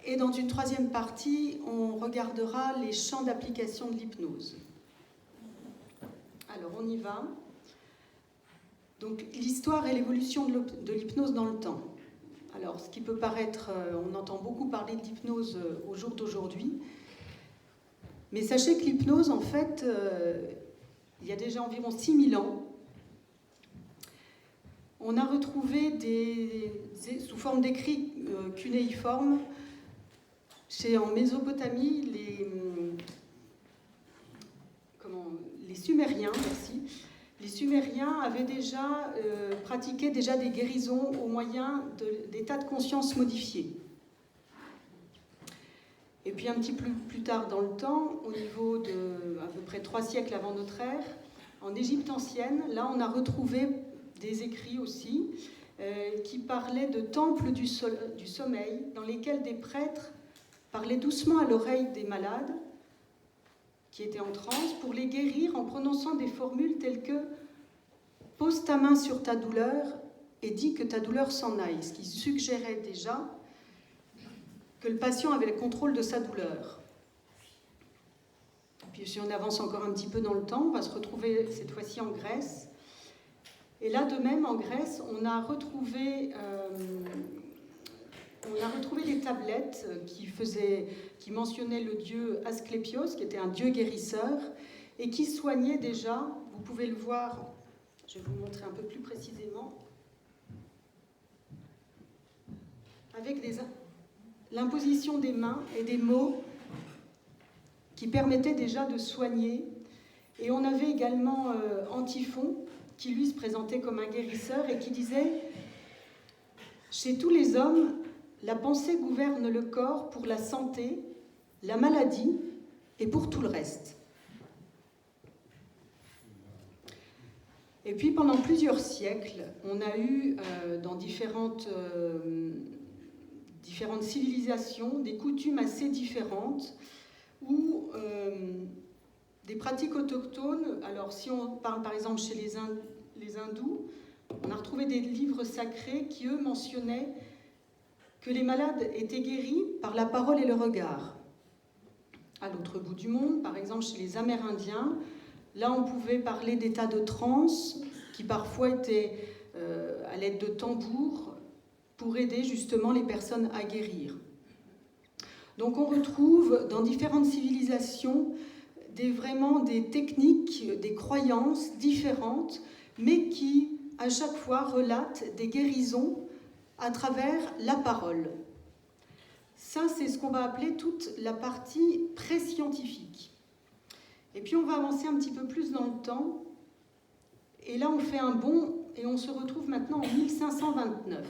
Et dans une troisième partie, on regardera les champs d'application de l'hypnose. Alors, on y va. Donc, l'histoire et l'évolution de l'hypnose dans le temps. Alors, ce qui peut paraître, on entend beaucoup parler de l'hypnose au jour d'aujourd'hui, mais sachez que l'hypnose, en fait, il y a déjà environ 6000 ans, on a retrouvé sous forme d'écrits cunéiformes, en Mésopotamie, les Sumériens, merci. Les Sumériens avaient déjà pratiqué des guérisons au moyen d'états de conscience modifiés. Et puis un petit peu plus tard dans le temps, au niveau de à peu près 3 siècles avant notre ère, en Égypte ancienne, là on a retrouvé des écrits aussi qui parlaient de temples du sommeil dans lesquels des prêtres parlaient doucement à l'oreille des malades qui étaient en transe pour les guérir en prononçant des formules telles que « pose ta main sur ta douleur et dis que ta douleur s'en aille », ce qui suggérait déjà que le patient avait le contrôle de sa douleur. Puis si on avance encore un petit peu dans le temps, on va se retrouver cette fois-ci en Grèce. Et là, de même, en Grèce, on a retrouvé des tablettes qui mentionnaient le dieu Asclépios, qui était un dieu guérisseur, et qui soignait déjà, vous pouvez le voir, je vais vous montrer un peu plus précisément, avec l'imposition des mains et des mots qui permettaient déjà de soigner. Et on avait également Antiphon, qui lui se présentait comme un guérisseur et qui disait « Chez tous les hommes, la pensée gouverne le corps pour la santé, la maladie et pour tout le reste. » Et puis pendant plusieurs siècles, on a eu dans différentes civilisations des coutumes assez différentes où des pratiques autochtones, alors si on parle par exemple chez les hindous, on a retrouvé des livres sacrés qui eux mentionnaient que les malades étaient guéris par la parole et le regard. À l'autre bout du monde, par exemple chez les Amérindiens, là on pouvait parler d'états de transe qui parfois étaient à l'aide de tambours pour aider justement les personnes à guérir. Donc on retrouve dans différentes civilisations vraiment des techniques, des croyances différentes, mais qui à chaque fois relatent des guérisons à travers la parole. Ça, c'est ce qu'on va appeler toute la partie pré-scientifique. Et puis on va avancer un petit peu plus dans le temps, et là on fait un bond, et on se retrouve maintenant en 1529.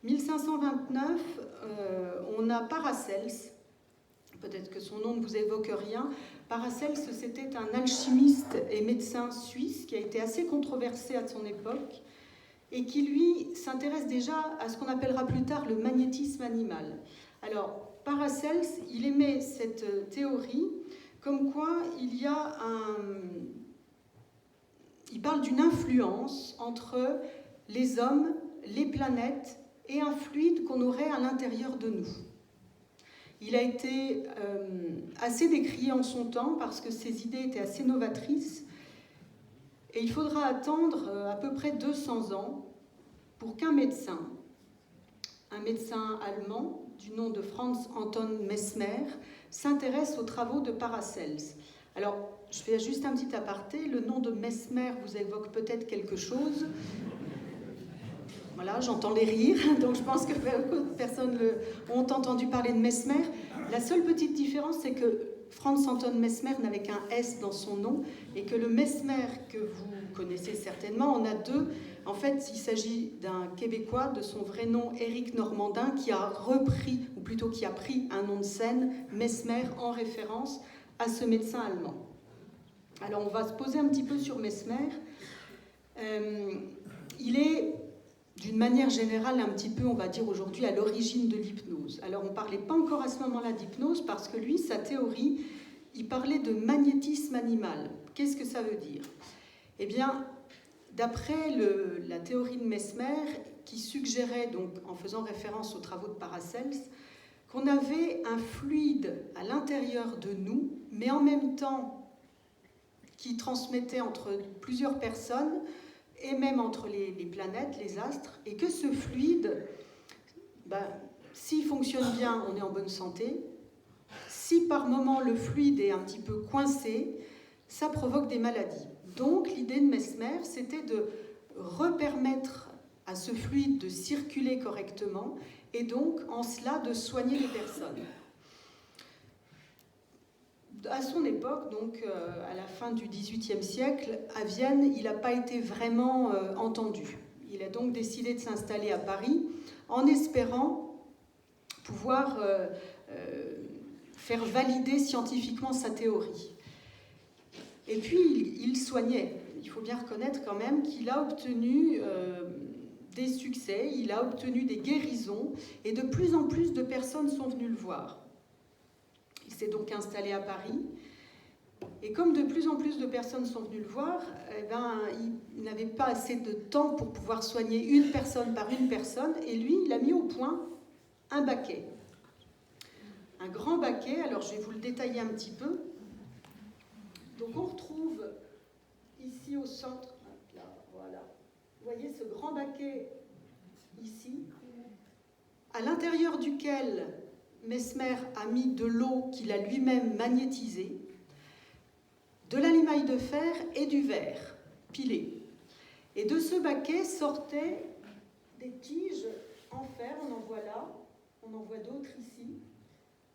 1529, on a Paracels, peut-être que son nom ne vous évoque rien. Paracels, c'était un alchimiste et médecin suisse qui a été assez controversé à son époque et qui, lui, s'intéresse déjà à ce qu'on appellera plus tard le magnétisme animal. Alors, Paracels, il émet cette théorie comme quoi il parle d'une influence entre les hommes, les planètes et un fluide qu'on aurait à l'intérieur de nous. Il a été assez décrié en son temps parce que ses idées étaient assez novatrices et il faudra attendre à peu près 200 ans pour qu'un médecin, un médecin allemand du nom de Franz Anton Mesmer, s'intéresse aux travaux de Paracels. Alors, je fais juste un petit aparté, le nom de Mesmer vous évoque peut-être quelque chose. Voilà, j'entends les rires, donc je pense que beaucoup de personnes ont entendu parler de Mesmer. La seule petite différence, c'est que Franz Anton Mesmer n'avait qu'un S dans son nom et que le Mesmer que vous connaissez certainement en a deux. En fait, il s'agit d'un Québécois de son vrai nom, Éric Normandin, qui a repris, ou plutôt qui a pris un nom de scène, Mesmer, en référence à ce médecin allemand. Alors, on va se poser un petit peu sur Mesmer. Il est, d'une manière générale, un petit peu, on va dire aujourd'hui, à l'origine de l'hypnose. Alors, on ne parlait pas encore à ce moment-là d'hypnose parce que lui, sa théorie, il parlait de magnétisme animal. Qu'est-ce que ça veut dire ? Eh bien, d'après la théorie de Mesmer, qui suggérait, donc, en faisant référence aux travaux de Paracels, qu'on qu'on avait un fluide à l'intérieur de nous, mais en même temps qui transmettait entre plusieurs personnes et même entre les planètes, les astres, et que ce fluide, s'il fonctionne bien, on est en bonne santé. Si par moment le fluide est un petit peu coincé, ça provoque des maladies. Donc l'idée de Mesmer, c'était de repermettre à ce fluide de circuler correctement et donc en cela de soigner les personnes. À son époque, donc à la fin du XVIIIe siècle, à Vienne, il n'a pas été vraiment entendu. Il a donc décidé de s'installer à Paris en espérant pouvoir faire valider scientifiquement sa théorie. Et puis, il soignait. Il faut bien reconnaître quand même qu'il a obtenu des succès, il a obtenu des guérisons, et de plus en plus de personnes sont venues le voir. Il s'est donc installé à Paris, et comme de plus en plus de personnes sont venues le voir, il n'avait pas assez de temps pour pouvoir soigner une personne par une personne, et lui, il a mis au point un baquet. Un grand baquet, alors je vais vous le détailler un petit peu. Donc on retrouve ici au centre, là, voilà, vous voyez ce grand baquet ici, à l'intérieur duquel Mesmer a mis de l'eau qu'il a lui-même magnétisée, de la limaille de fer et du verre pilé. Et de ce baquet sortaient des tiges en fer, on en voit là, on en voit d'autres ici,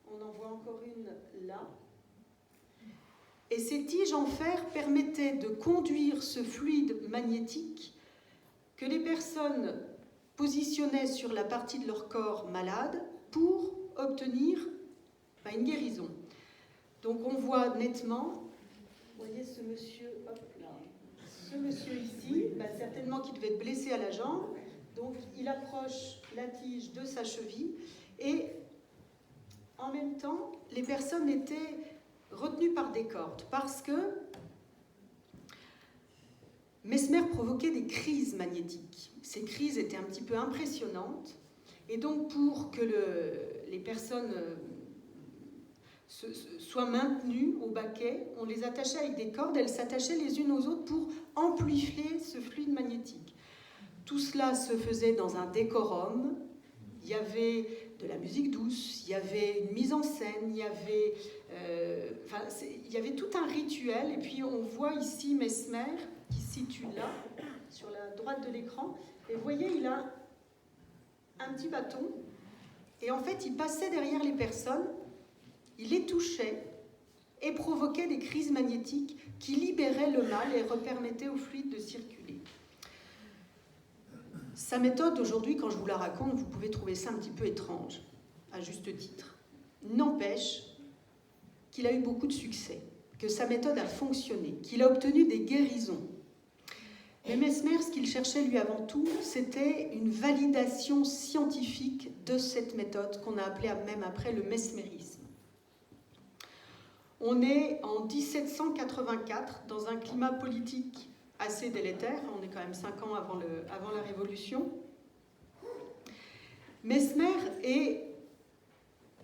on en voit encore une là. Et ces tiges en fer permettaient de conduire ce fluide magnétique que les personnes positionnaient sur la partie de leur corps malade pour obtenir une guérison. Donc on voit nettement, vous voyez ce monsieur, hop là, ce monsieur ici, certainement qu'il devait être blessé à la jambe, donc il approche la tige de sa cheville et en même temps les personnes étaient retenues par des cordes parce que Mesmer provoquait des crises magnétiques. Ces crises étaient un petit peu impressionnantes et donc pour que les personnes soient maintenues au baquet, on les attachait avec des cordes, elles s'attachaient les unes aux autres pour amplifier ce fluide magnétique. Tout cela se faisait dans un décorum, il y avait de la musique douce, il y avait une mise en scène, il y avait tout un rituel, et puis on voit ici Mesmer qui se situe là, sur la droite de l'écran, et vous voyez, il a un petit bâton, et en fait il passait derrière les personnes, il les touchait et provoquait des crises magnétiques qui libéraient le mal et repermettaient au fluide de circuler. Sa méthode aujourd'hui, quand je vous la raconte, vous pouvez trouver ça un petit peu étrange, à juste titre. N'empêche qu'il a eu beaucoup de succès, que sa méthode a fonctionné, qu'il a obtenu des guérisons. Mais Mesmer, ce qu'il cherchait lui avant tout, c'était une validation scientifique de cette méthode qu'on a appelée même après le mesmérisme. On est en 1784 dans un climat politique assez délétère, on est quand même 5 ans avant la Révolution. Mesmer est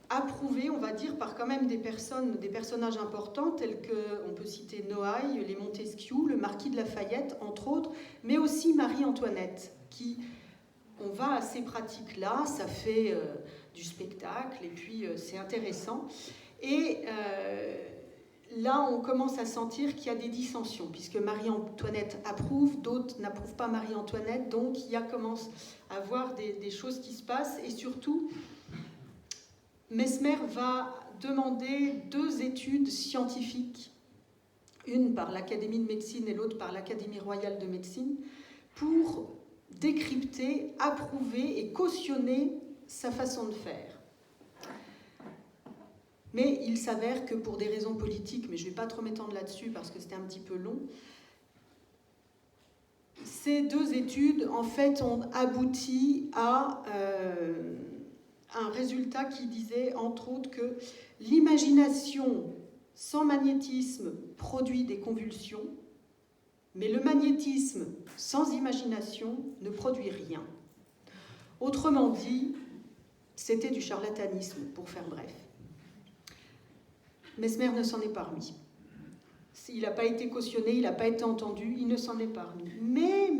approuvé, on va dire, par quand même des personnages importants, tels que, on peut citer Noailles, les Montesquieu, le marquis de Lafayette, entre autres, mais aussi Marie-Antoinette, qui, on va à ces pratiques-là, ça fait du spectacle, et puis c'est intéressant. Et là, on commence à sentir qu'il y a des dissensions, puisque Marie-Antoinette approuve, d'autres n'approuvent pas Marie-Antoinette, donc il commence à avoir des choses qui se passent, et surtout, Mesmer va demander 2 études scientifiques, une par l'Académie de médecine et l'autre par l'Académie royale de médecine, pour décrypter, approuver et cautionner sa façon de faire. Mais il s'avère que pour des raisons politiques, mais je ne vais pas trop m'étendre là-dessus parce que c'était un petit peu long, ces 2 études, en fait, ont abouti à un résultat qui disait, entre autres, que l'imagination sans magnétisme produit des convulsions, mais le magnétisme sans imagination ne produit rien. Autrement dit, C'était du charlatanisme, pour faire bref. Mesmer ne s'en est pas remis. Il n'a pas été cautionné, il n'a pas été entendu, il ne s'en est pas remis. Mais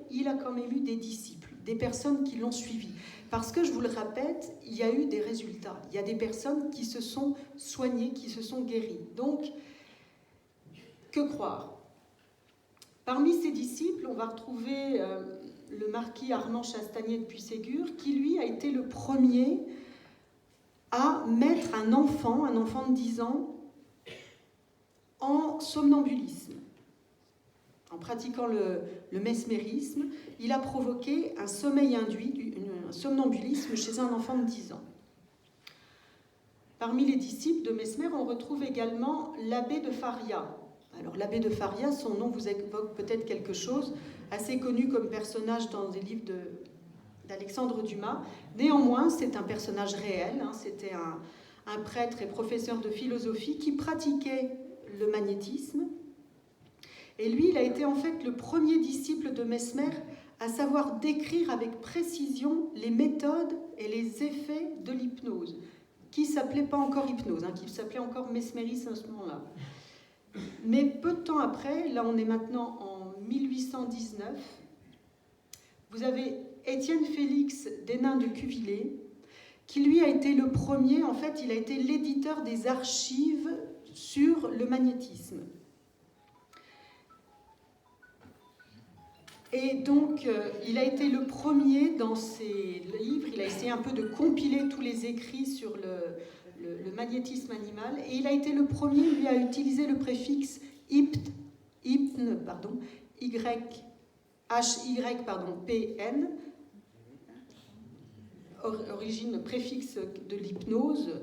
il a quand même eu des disciples, des personnes qui l'ont suivi. Parce que, je vous le répète, il y a eu des résultats. Il y a des personnes qui se sont soignées, qui se sont guéries. Donc, que croire? Parmi ses disciples, on va retrouver le marquis Armand Chastanier de Puységur, qui lui a été le premier à mettre un enfant de 10 ans, en somnambulisme. En pratiquant le mesmérisme, il a provoqué un sommeil induit, un somnambulisme chez un enfant de 10 ans. Parmi les disciples de Mesmer, on retrouve également l'abbé de Faria. Alors l'abbé de Faria, son nom vous évoque peut-être quelque chose, assez connu comme personnage dans des livres d'Alexandre Dumas. Néanmoins, c'est un personnage réel, hein, c'était un prêtre et professeur de philosophie qui pratiquait le magnétisme. Et lui, il a été en fait le premier disciple de Mesmer à savoir décrire avec précision les méthodes et les effets de l'hypnose, qui ne s'appelait pas encore hypnose, hein, qui s'appelait encore mesmérisme à ce moment-là. Mais peu de temps après, là on est maintenant en 1819, vous avez Étienne Félix Desnains de Cuvillers, qui lui a été le premier, en fait, il a été l'éditeur des archives sur le magnétisme. Et donc, il a été le premier dans ses livres, il a essayé un peu de compiler tous les écrits sur le magnétisme animal, et il a été le premier, lui, à utiliser le préfixe hypne, pardon, PN, origine préfixe de l'hypnose,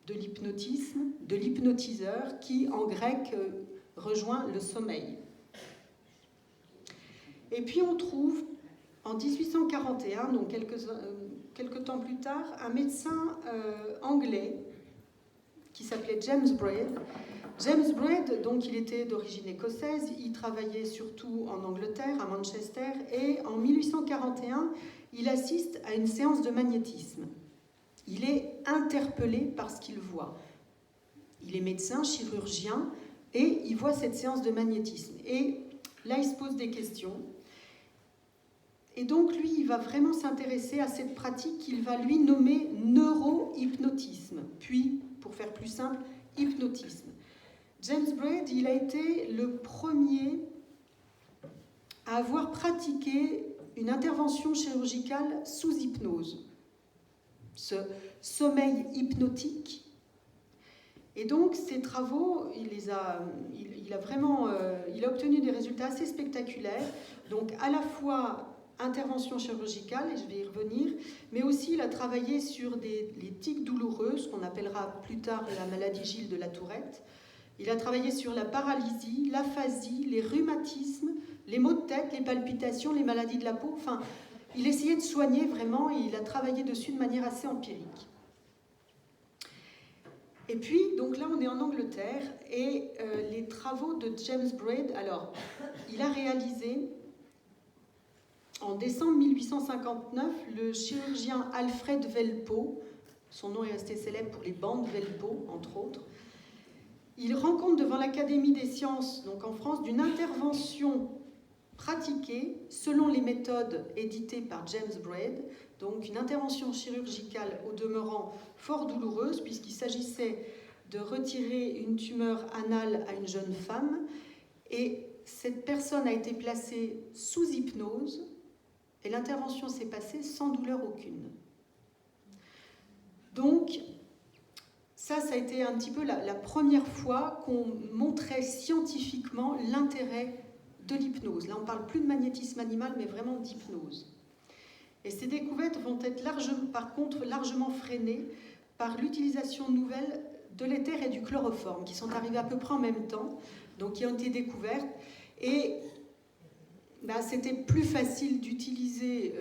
de l'hypnotisme, de l'hypnotiseur, qui en grec rejoint le sommeil. Et puis on trouve en 1841, donc quelques temps plus tard, un médecin anglais qui s'appelait James Braid. James Braid, donc il était d'origine écossaise, il travaillait surtout en Angleterre, à Manchester, et en 1841, il assiste à une séance de magnétisme. Il est interpellé par ce qu'il voit. Il est médecin, chirurgien, et il voit cette séance de magnétisme. Et là, il se pose des questions. Et donc, lui, il va vraiment s'intéresser à cette pratique qu'il va lui nommer neurohypnotisme, puis, pour faire plus simple, hypnotisme. James Braid, il a été le premier à avoir pratiqué une intervention chirurgicale sous hypnose, ce sommeil hypnotique. Et donc, ces travaux, il a obtenu des résultats assez spectaculaires. Donc, à la fois intervention chirurgicale, et je vais y revenir, mais aussi il a travaillé sur les tiques douloureuses, qu'on appellera plus tard la maladie Gilles de la Tourette. Il a travaillé sur la paralysie, l'aphasie, les rhumatismes, les maux de tête, les palpitations, les maladies de la peau. Enfin, il essayait de soigner vraiment et il a travaillé dessus de manière assez empirique. Et puis, donc là, on est en Angleterre et les travaux de James Braid, alors, il a réalisé en décembre 1859, le chirurgien Alfred Velpeau, son nom est resté célèbre pour les bandes Velpeau, entre autres, il rend compte devant l'Académie des sciences, donc en France, d'une intervention pratiquée selon les méthodes éditées par James Braid, donc une intervention chirurgicale au demeurant fort douloureuse, puisqu'il s'agissait de retirer une tumeur anale à une jeune femme, et cette personne a été placée sous hypnose, et l'intervention s'est passée sans douleur aucune. Donc, ça a été un petit peu la première fois qu'on montrait scientifiquement l'intérêt de l'hypnose. Là, on ne parle plus de magnétisme animal, mais vraiment d'hypnose. Et ces découvertes vont être par contre largement freinées par l'utilisation nouvelle de l'éther et du chloroforme, qui sont arrivés à peu près en même temps, donc qui ont été découvertes. Et c'était plus facile d'utiliser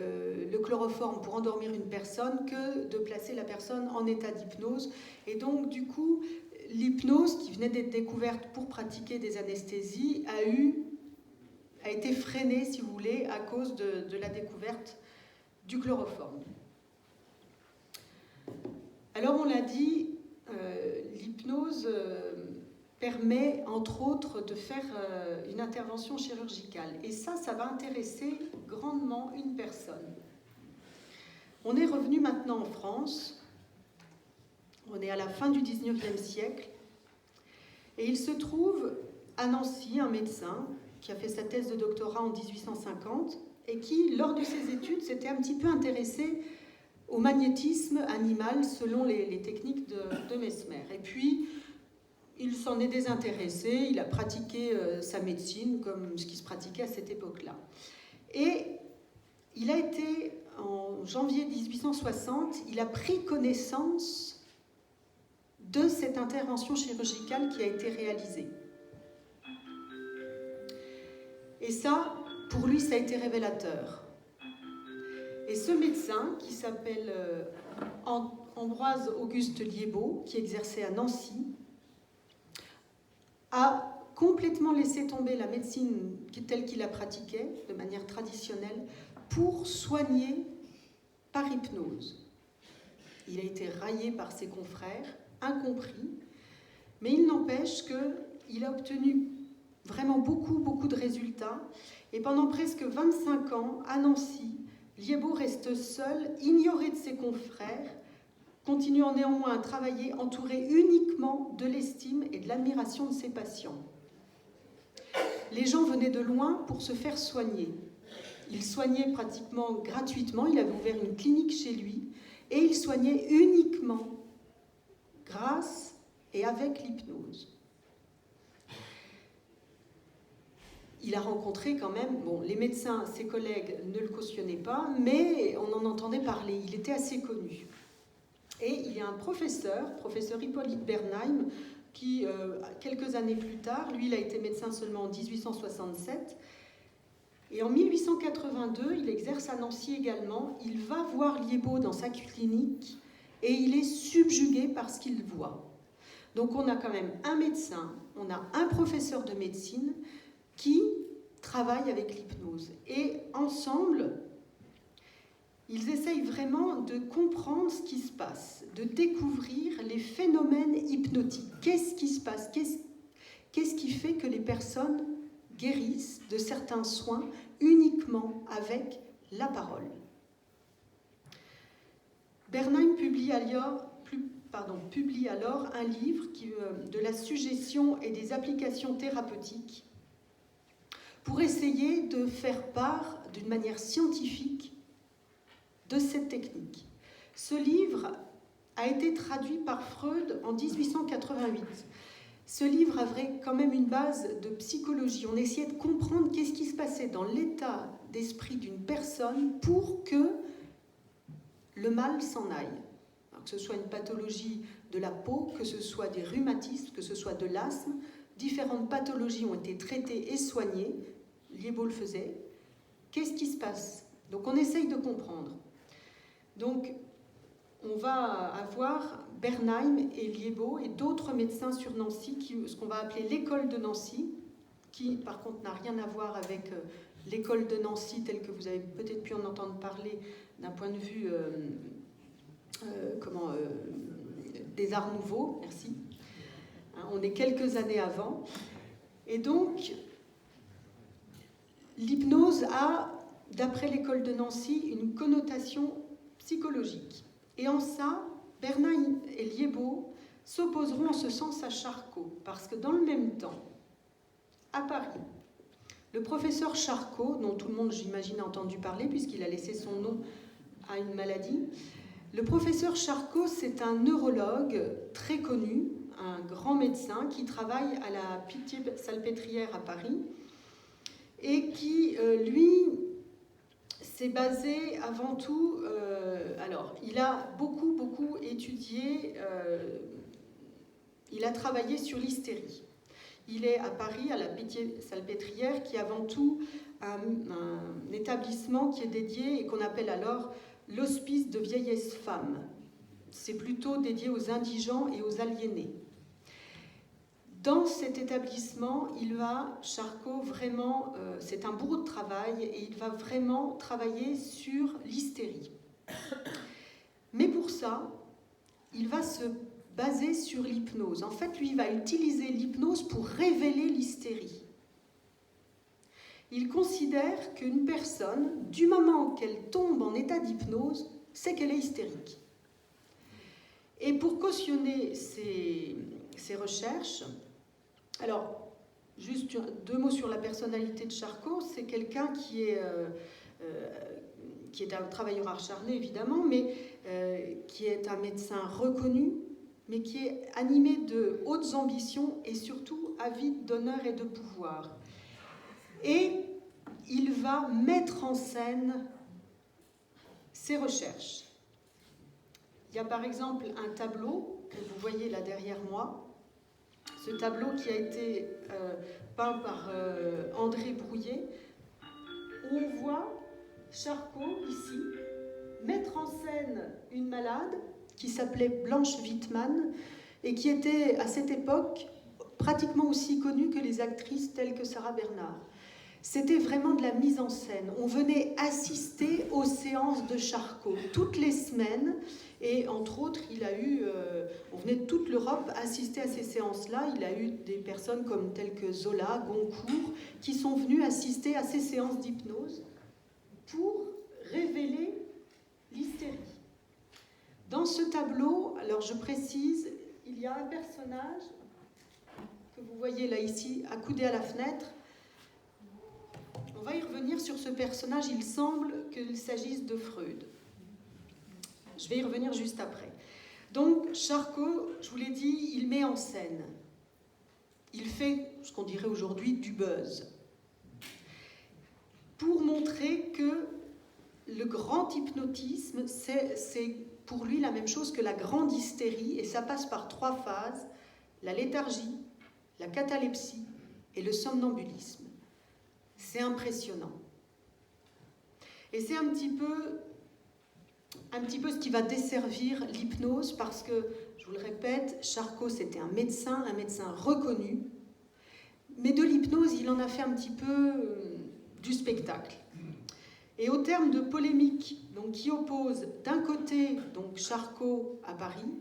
le chloroforme pour endormir une personne que de placer la personne en état d'hypnose. Et donc, du coup, l'hypnose, qui venait d'être découverte pour pratiquer des anesthésies, a été freinée, si vous voulez, à cause de la découverte du chloroforme. Alors on l'a dit, l'hypnose permet entre autres de faire une intervention chirurgicale. Et ça va intéresser grandement une personne. On est revenu maintenant en France, on est à la fin du 19e siècle, et il se trouve à Nancy un médecin qui a fait sa thèse de doctorat en 1850 et qui, lors de ses études, s'était un petit peu intéressé au magnétisme animal selon les techniques de Mesmer. Et puis, il s'en est désintéressé, il a pratiqué sa médecine comme ce qui se pratiquait à cette époque-là. Et il a été, en janvier 1860, il a pris connaissance de cette intervention chirurgicale qui a été réalisée. Et ça, pour lui, ça a été révélateur. Et ce médecin, qui s'appelle Ambroise Auguste Liébaud, qui exerçait à Nancy, a complètement laissé tomber la médecine telle qu'il la pratiquait, de manière traditionnelle, pour soigner par hypnose. Il a été raillé par ses confrères, incompris, mais il n'empêche qu'il a obtenu vraiment beaucoup de résultats. Et pendant presque 25 ans, à Nancy, Liébaud reste seul, ignoré de ses confrères, continuant néanmoins à travailler, entouré uniquement de l'estime et de l'admiration de ses patients. Les gens venaient de loin pour se faire soigner. Il soignait pratiquement gratuitement, il avait ouvert une clinique chez lui, et il soignait uniquement grâce et avec l'hypnose. Il a rencontré quand même, bon, les médecins, ses collègues ne le cautionnaient pas, mais on en entendait parler, il était assez connu. Et il y a un professeur Hippolyte Bernheim, qui, quelques années plus tard, lui, il a été médecin seulement en 1867, et en 1882, il exerce à Nancy également, il va voir Liébaud dans sa clinique, et il est subjugué par ce qu'il voit. Donc on a quand même un médecin, on a un professeur de médecine, qui travaillent avec l'hypnose. Et ensemble, ils essayent vraiment de comprendre ce qui se passe, de découvrir les phénomènes hypnotiques. Qu'est-ce qui se passe? Qu'est-ce qui fait que les personnes guérissent de certains soins uniquement avec la parole? Bernheim publie alors un livre de la suggestion et des applications thérapeutiques, pour essayer de faire part d'une manière scientifique de cette technique. Ce livre a été traduit par Freud en 1888. Ce livre avait quand même une base de psychologie. On essayait de comprendre qu'est-ce qui se passait dans l'état d'esprit d'une personne pour que le mal s'en aille. Alors, que ce soit une pathologie de la peau, que ce soit des rhumatismes, que ce soit de l'asthme, différentes pathologies ont été traitées et soignées. Liébaud le faisait. Qu'est-ce qui se passe? Donc on essaye de comprendre. Donc on va avoir Bernheim et Liébaud et d'autres médecins sur Nancy, ce qu'on va appeler l'école de Nancy, qui par contre n'a rien à voir avec l'école de Nancy telle que vous avez peut-être pu en entendre parler d'un point de vue des arts nouveaux, merci. On est quelques années avant. Et donc, l'hypnose a, d'après l'école de Nancy, une connotation psychologique. Et en ça, Bernheim et Liébaud s'opposeront en ce sens à Charcot, parce que dans le même temps, à Paris, le professeur Charcot, dont tout le monde, j'imagine, a entendu parler, puisqu'il a laissé son nom à une maladie, le professeur Charcot, c'est un neurologue très connu, un grand médecin qui travaille à la Pitié-Salpêtrière à Paris, et qui, lui, s'est basé avant tout... alors, il a beaucoup étudié, il a travaillé sur l'hystérie. Il est à Paris, à la Pitié-Salpêtrière, qui est avant tout un établissement qui est dédié et qu'on appelle alors l'hospice de vieillesse femmes. C'est plutôt dédié aux indigents et aux aliénés. Dans cet établissement, Charcot, vraiment, c'est un bourreau de travail et il va vraiment travailler sur l'hystérie. Mais pour ça, il va se baser sur l'hypnose. En fait, lui, il va utiliser l'hypnose pour révéler l'hystérie. Il considère qu'une personne, du moment qu'elle tombe en état d'hypnose, c'est qu'elle est hystérique. Et pour cautionner ces recherches, alors, juste 2 mots sur la personnalité de Charcot. C'est quelqu'un qui est un travailleur acharné, évidemment, mais qui est un médecin reconnu, mais qui est animé de hautes ambitions et surtout avide d'honneur et de pouvoir. Et il va mettre en scène ses recherches. Il y a par exemple un tableau que vous voyez là derrière moi. Ce tableau qui a été peint par André Brouillet, où on voit Charcot, ici, mettre en scène une malade qui s'appelait Blanche Wittmann et qui était, à cette époque, pratiquement aussi connue que les actrices telles que Sarah Bernhardt. C'était vraiment de la mise en scène. On venait assister aux séances de Charcot toutes les semaines. Et entre autres, on venait de toute l'Europe assister à ces séances-là. Il a eu des personnes comme telles que Zola, Goncourt, qui sont venues assister à ces séances d'hypnose pour révéler l'hystérie. Dans ce tableau, alors je précise, il y a un personnage que vous voyez là ici, accoudé à la fenêtre. On va y revenir sur ce personnage, il semble qu'il s'agisse de Freud. Je vais y revenir juste après. Donc, Charcot, je vous l'ai dit, il met en scène. Il fait ce qu'on dirait aujourd'hui du buzz. Pour montrer que le grand hypnotisme, c'est pour lui la même chose que la grande hystérie, et ça passe par 3 phases, la léthargie, la catalepsie et le somnambulisme. C'est impressionnant. Et c'est un petit peu ce qui va desservir l'hypnose, parce que, je vous le répète, Charcot, c'était un médecin reconnu, mais de l'hypnose, il en a fait un petit peu du spectacle. Et au terme de polémiques qui opposent d'un côté donc Charcot à Paris,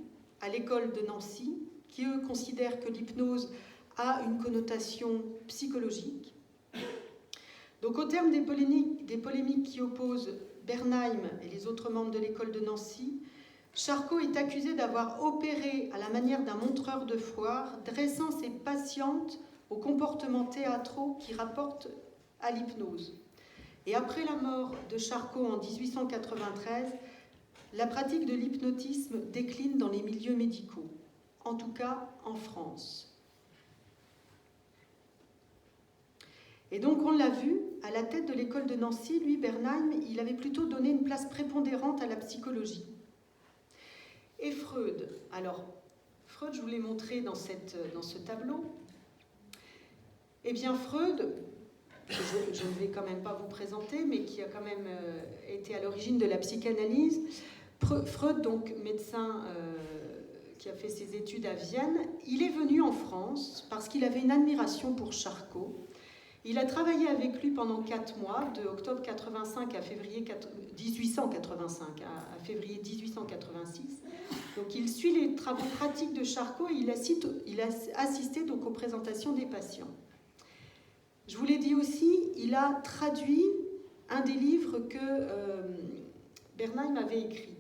à l'école de Nancy, qui eux considèrent que l'hypnose a une connotation psychologique. Donc au terme des polémiques qui opposent Bernheim et les autres membres de l'école de Nancy, Charcot est accusé d'avoir opéré à la manière d'un montreur de foire, dressant ses patientes aux comportements théâtraux qui rapportent à l'hypnose. Et après la mort de Charcot en 1893, la pratique de l'hypnotisme décline dans les milieux médicaux, en tout cas en France. Et donc on l'a vu, à la tête de l'école de Nancy, lui, Bernheim, il avait plutôt donné une place prépondérante à la psychologie. Et Freud, alors Freud, je vous l'ai montré dans ce tableau. Eh bien Freud, je ne vais quand même pas vous présenter, mais qui a quand même été à l'origine de la psychanalyse. Freud, donc médecin qui a fait ses études à Vienne, il est venu en France parce qu'il avait une admiration pour Charcot. Il a travaillé avec lui pendant 4 mois, de octobre 85 à février 1885 à février 1886. Donc il suit les travaux pratiques de Charcot et il a assisté donc aux présentations des patients. Je vous l'ai dit aussi, il a traduit un des livres que Bernheim avait écrit.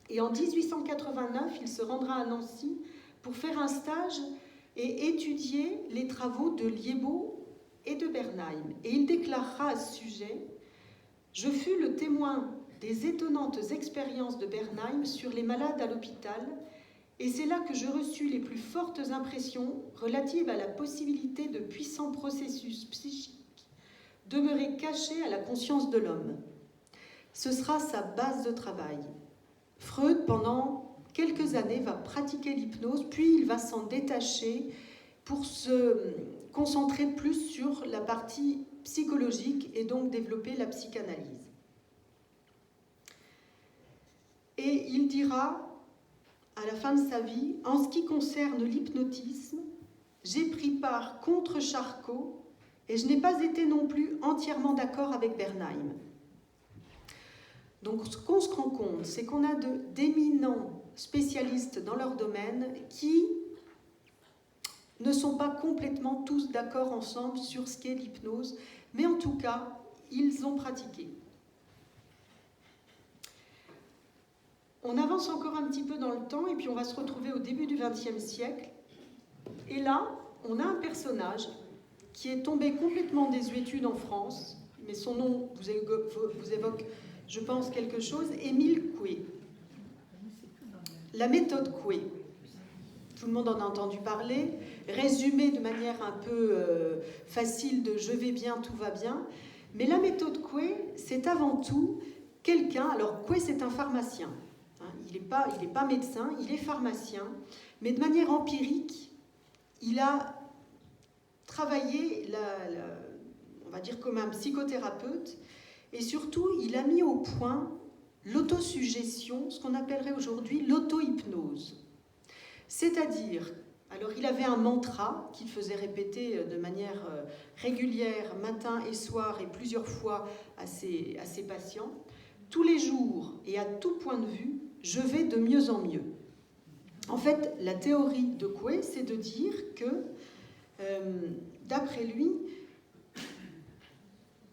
Et en 1889, il se rendra à Nancy pour faire un stage et étudier les travaux de Liébaud et de Bernheim. Et il déclarera à ce sujet « Je fus le témoin des étonnantes expériences de Bernheim sur les malades à l'hôpital, et c'est là que je reçus les plus fortes impressions relatives à la possibilité de puissants processus psychiques demeurés cachés à la conscience de l'homme. Ce sera sa base de travail. » Freud, pendant quelques années, va pratiquer l'hypnose, puis il va s'en détacher pour se concentrer plus sur la partie psychologique et donc développer la psychanalyse. Et il dira, à la fin de sa vie, « En ce qui concerne l'hypnotisme, j'ai pris part contre Charcot et je n'ai pas été non plus entièrement d'accord avec Bernheim. » Donc ce qu'on se rend compte, c'est qu'on a d'éminents spécialistes dans leur domaine qui ne sont pas complètement tous d'accord ensemble sur ce qu'est l'hypnose, mais en tout cas, ils ont pratiqué. On avance encore un petit peu dans le temps et puis on va se retrouver au début du XXe siècle. Et là, on a un personnage qui est tombé complètement en désuétude en France, mais son nom vous évoque, je pense, quelque chose, Émile Coué. La méthode Coué. Tout le monde en a entendu parler, résumé de manière un peu facile de « je vais bien, tout va bien ». Mais la méthode Coué, c'est avant tout quelqu'un... Alors, Coué, c'est un pharmacien. Hein, il n'est pas médecin, il est pharmacien. Mais de manière empirique, il a travaillé, on va dire comme un psychothérapeute, et surtout, il a mis au point l'autosuggestion, ce qu'on appellerait aujourd'hui l'auto-hypnose. C'est-à-dire, alors il avait un mantra qu'il faisait répéter de manière régulière, matin et soir, et plusieurs fois à ses patients. Tous les jours et à tout point de vue, je vais de mieux en mieux. En fait, la théorie de Coué, c'est de dire que, d'après lui,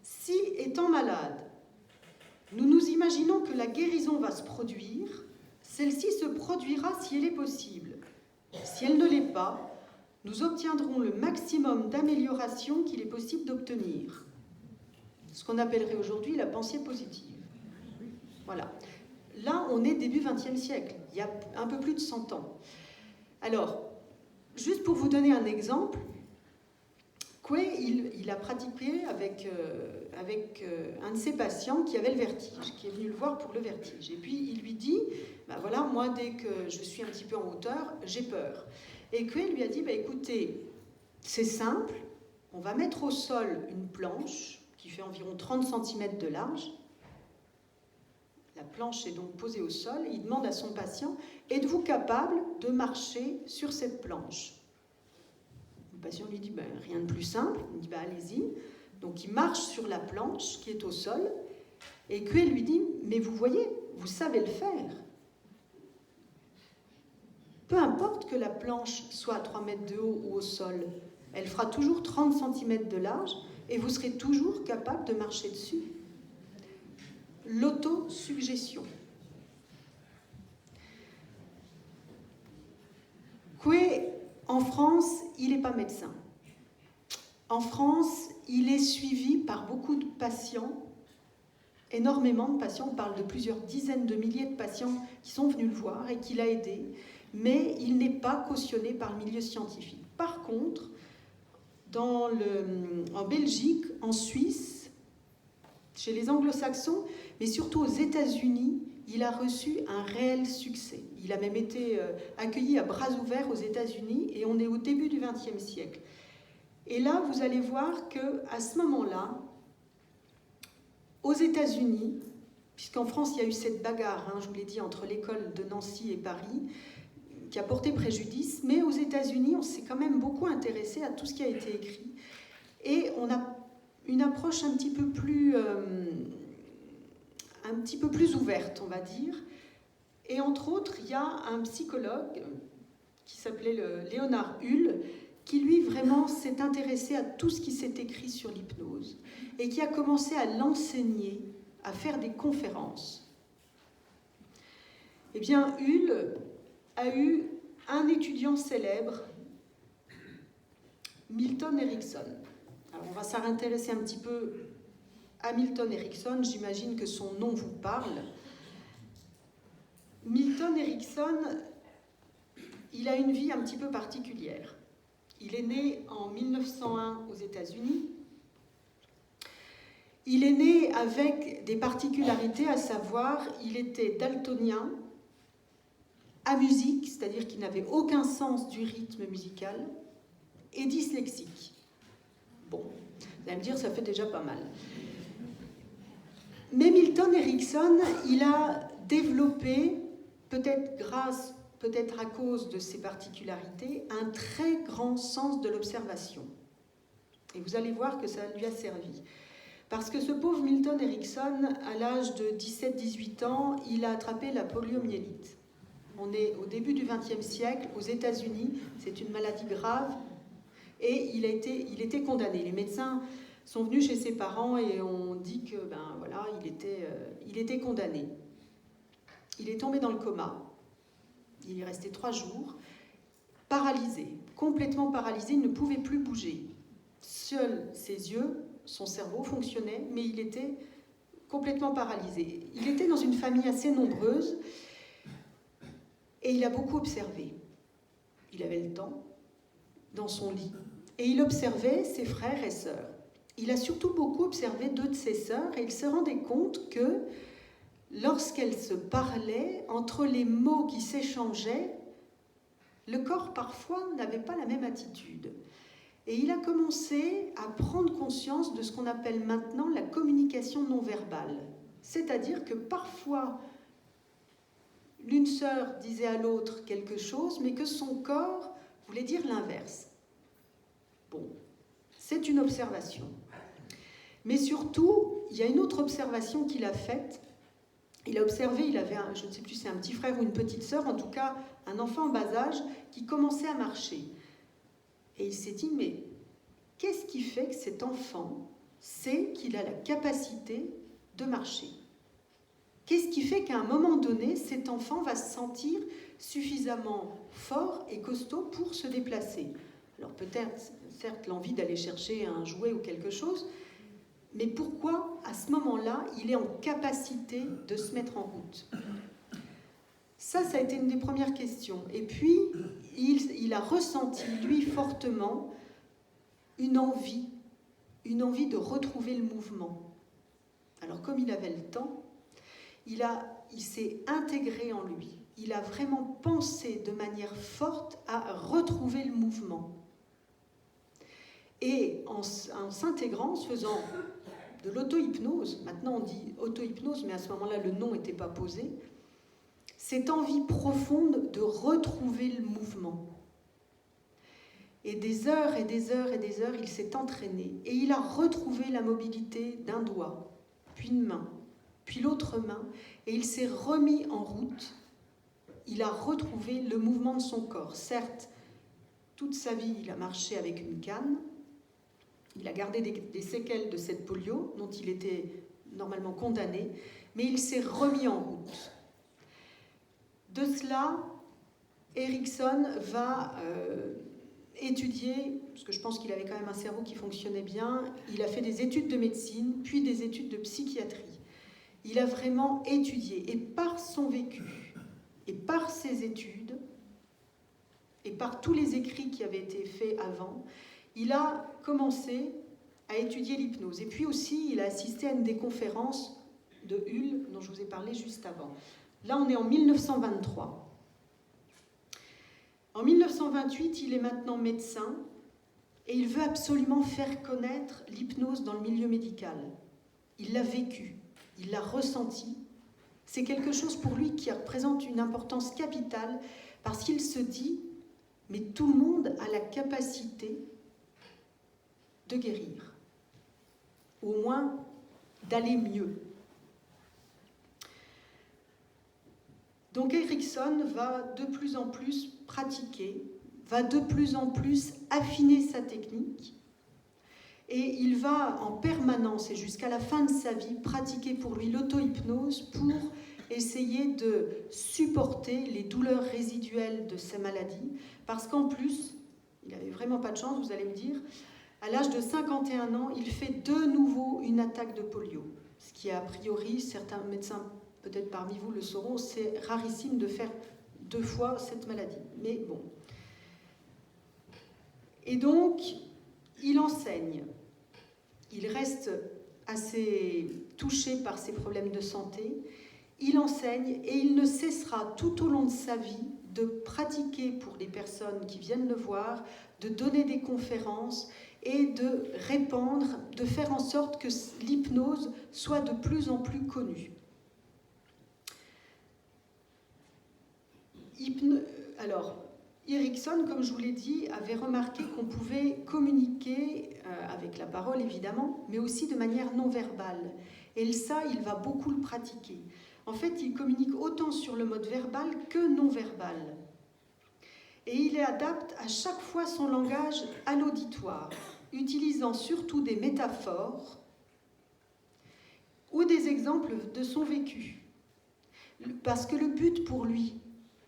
si étant malade, nous nous imaginons que la guérison va se produire, celle-ci se produira si elle est possible. Si elle ne l'est pas, nous obtiendrons le maximum d'amélioration qu'il est possible d'obtenir. Ce qu'on appellerait aujourd'hui la pensée positive. Voilà. Là, on est début XXe siècle, il y a un peu plus de 100 ans. Alors, juste pour vous donner un exemple, Coué, il a pratiqué avec un de ses patients qui avait le vertige, qui est venu le voir pour le vertige. Et puis, il lui dit, ben voilà, moi, dès que je suis un petit peu en hauteur, j'ai peur. Et Coué lui a dit, écoutez, c'est simple, on va mettre au sol une planche qui fait environ 30 cm de large. La planche est donc posée au sol. Il demande à son patient, êtes-vous capable de marcher sur cette planche ? Le patient lui dit, rien de plus simple. Il dit, allez-y. Donc il marche sur la planche qui est au sol. Et Coué lui dit, mais vous voyez, vous savez le faire. Peu importe que la planche soit à 3 mètres de haut ou au sol, elle fera toujours 30 cm de large et vous serez toujours capable de marcher dessus. L'autosuggestion. Coué, en France, il n'est pas médecin. En France, il est suivi par beaucoup de patients, énormément de patients. On parle de plusieurs dizaines de milliers de patients qui sont venus le voir et qu'il a aidé, mais il n'est pas cautionné par le milieu scientifique. Par contre, en Belgique, en Suisse, chez les anglo-saxons, mais surtout aux États-Unis, il a reçu un réel succès. Il a même été accueilli à bras ouverts aux États-Unis et on est au début du XXe siècle. Et là, vous allez voir qu'à ce moment-là, aux États-Unis, puisqu'en France, il y a eu cette bagarre, je vous l'ai dit, entre l'école de Nancy et Paris, qui a porté préjudice, mais aux États-Unis, on s'est quand même beaucoup intéressé à tout ce qui a été écrit. Et on a une approche un petit peu plus ouverte, on va dire. Et entre autres, il y a un psychologue qui s'appelait Léonard Hull, qui lui vraiment s'est intéressé à tout ce qui s'est écrit sur l'hypnose et qui a commencé à l'enseigner, à faire des conférences. Eh bien, Hull a eu un étudiant célèbre, Milton Erickson. Alors, on va s'intéresser un petit peu à Milton Erickson, j'imagine que son nom vous parle. Milton Erickson, il a une vie un petit peu particulière. Il est né en 1901 aux États-Unis. Il est né avec des particularités, à savoir, il était daltonien, amusique, c'est-à-dire qu'il n'avait aucun sens du rythme musical, et dyslexique. Bon, vous allez me dire, ça fait déjà pas mal. Mais Milton Erickson, il a développé, peut-être à cause de ses particularités, un très grand sens de l'observation. Et vous allez voir que ça lui a servi. Parce que ce pauvre Milton Erickson, à l'âge de 17-18 ans, il a attrapé la poliomyélite. On est au début du XXe siècle, aux États-Unis, c'est une maladie grave, et il était condamné. Les médecins sont venus chez ses parents et ont dit que, voilà, il était condamné. Il est tombé dans le coma, il est resté 3 jours, paralysé, complètement paralysé, il ne pouvait plus bouger. Seuls ses yeux, son cerveau fonctionnait, mais il était complètement paralysé. Il était dans une famille assez nombreuse et il a beaucoup observé. Il avait le temps dans son lit et il observait ses frères et sœurs. Il a surtout beaucoup observé 2 de ses sœurs et il se rendait compte que lorsqu'elles se parlaient, entre les mots qui s'échangeaient, le corps parfois n'avait pas la même attitude. Et il a commencé à prendre conscience de ce qu'on appelle maintenant la communication non verbale. C'est-à-dire que parfois, l'une sœur disait à l'autre quelque chose, mais que son corps voulait dire l'inverse. Bon, c'est une observation. Mais surtout, il y a une autre observation qu'il a faite. Il a observé, il avait, je ne sais plus si c'est un petit frère ou une petite sœur, en tout cas un enfant en bas âge qui commençait à marcher. Et il s'est dit, mais qu'est-ce qui fait que cet enfant sait qu'il a la capacité de marcher? Qu'est-ce qui fait qu'à un moment donné, cet enfant va se sentir suffisamment fort et costaud pour se déplacer? Alors peut-être, certes, l'envie d'aller chercher un jouet ou quelque chose, mais pourquoi, à ce moment-là, il est en capacité de se mettre en route? Ça a été une des premières questions. Et puis, il a ressenti, lui, fortement, une envie de retrouver le mouvement. Alors, comme il avait le temps, il s'est intégré en lui. Il a vraiment pensé de manière forte à retrouver le mouvement. Et en s'intégrant, en se faisant de l'auto-hypnose, maintenant on dit auto-hypnose, mais à ce moment-là, le nom n'était pas posé, cette envie profonde de retrouver le mouvement. Et des heures et des heures et des heures, il s'est entraîné. Et il a retrouvé la mobilité d'un doigt, puis une main, puis l'autre main. Et il s'est remis en route. Il a retrouvé le mouvement de son corps. Certes, toute sa vie, il a marché avec une canne. Il a gardé des séquelles de cette polio, dont il était normalement condamné. Mais il s'est remis en route. De cela, Erickson va étudier, parce que je pense qu'il avait quand même un cerveau qui fonctionnait bien, il a fait des études de médecine, puis des études de psychiatrie. Il a vraiment étudié, et par son vécu, et par ses études, et par tous les écrits qui avaient été faits avant, il a commencé à étudier l'hypnose. Et puis aussi, il a assisté à une des conférences de Hull, dont je vous ai parlé juste avant. Là, on est en 1923. En 1928, il est maintenant médecin et il veut absolument faire connaître l'hypnose dans le milieu médical. Il l'a vécu, il l'a ressenti. C'est quelque chose pour lui qui représente une importance capitale parce qu'il se dit, mais tout le monde a la capacité de guérir, au moins d'aller mieux. Donc Erickson va de plus en plus pratiquer, va de plus en plus affiner sa technique et il va en permanence et jusqu'à la fin de sa vie pratiquer pour lui l'auto-hypnose pour essayer de supporter les douleurs résiduelles de sa maladie parce qu'en plus, il n'avait vraiment pas de chance, vous allez me dire, à l'âge de 51 ans, il fait de nouveau une attaque de polio, ce qui a priori, certains médecins peut-être parmi vous le sauront, c'est rarissime de faire 2 fois cette maladie. Mais bon. Et donc, il enseigne. Il reste assez touché par ses problèmes de santé. Il enseigne et il ne cessera tout au long de sa vie de pratiquer pour les personnes qui viennent le voir, de donner des conférences et de répandre, de faire en sorte que l'hypnose soit de plus en plus connue. Alors, Erickson, comme je vous l'ai dit, avait remarqué qu'on pouvait communiquer avec la parole, évidemment, mais aussi de manière non verbale. Et ça, il va beaucoup le pratiquer. En fait, il communique autant sur le mode verbal que non verbal. Et il adapte à chaque fois son langage à l'auditoire, utilisant surtout des métaphores ou des exemples de son vécu. Parce que le but pour lui,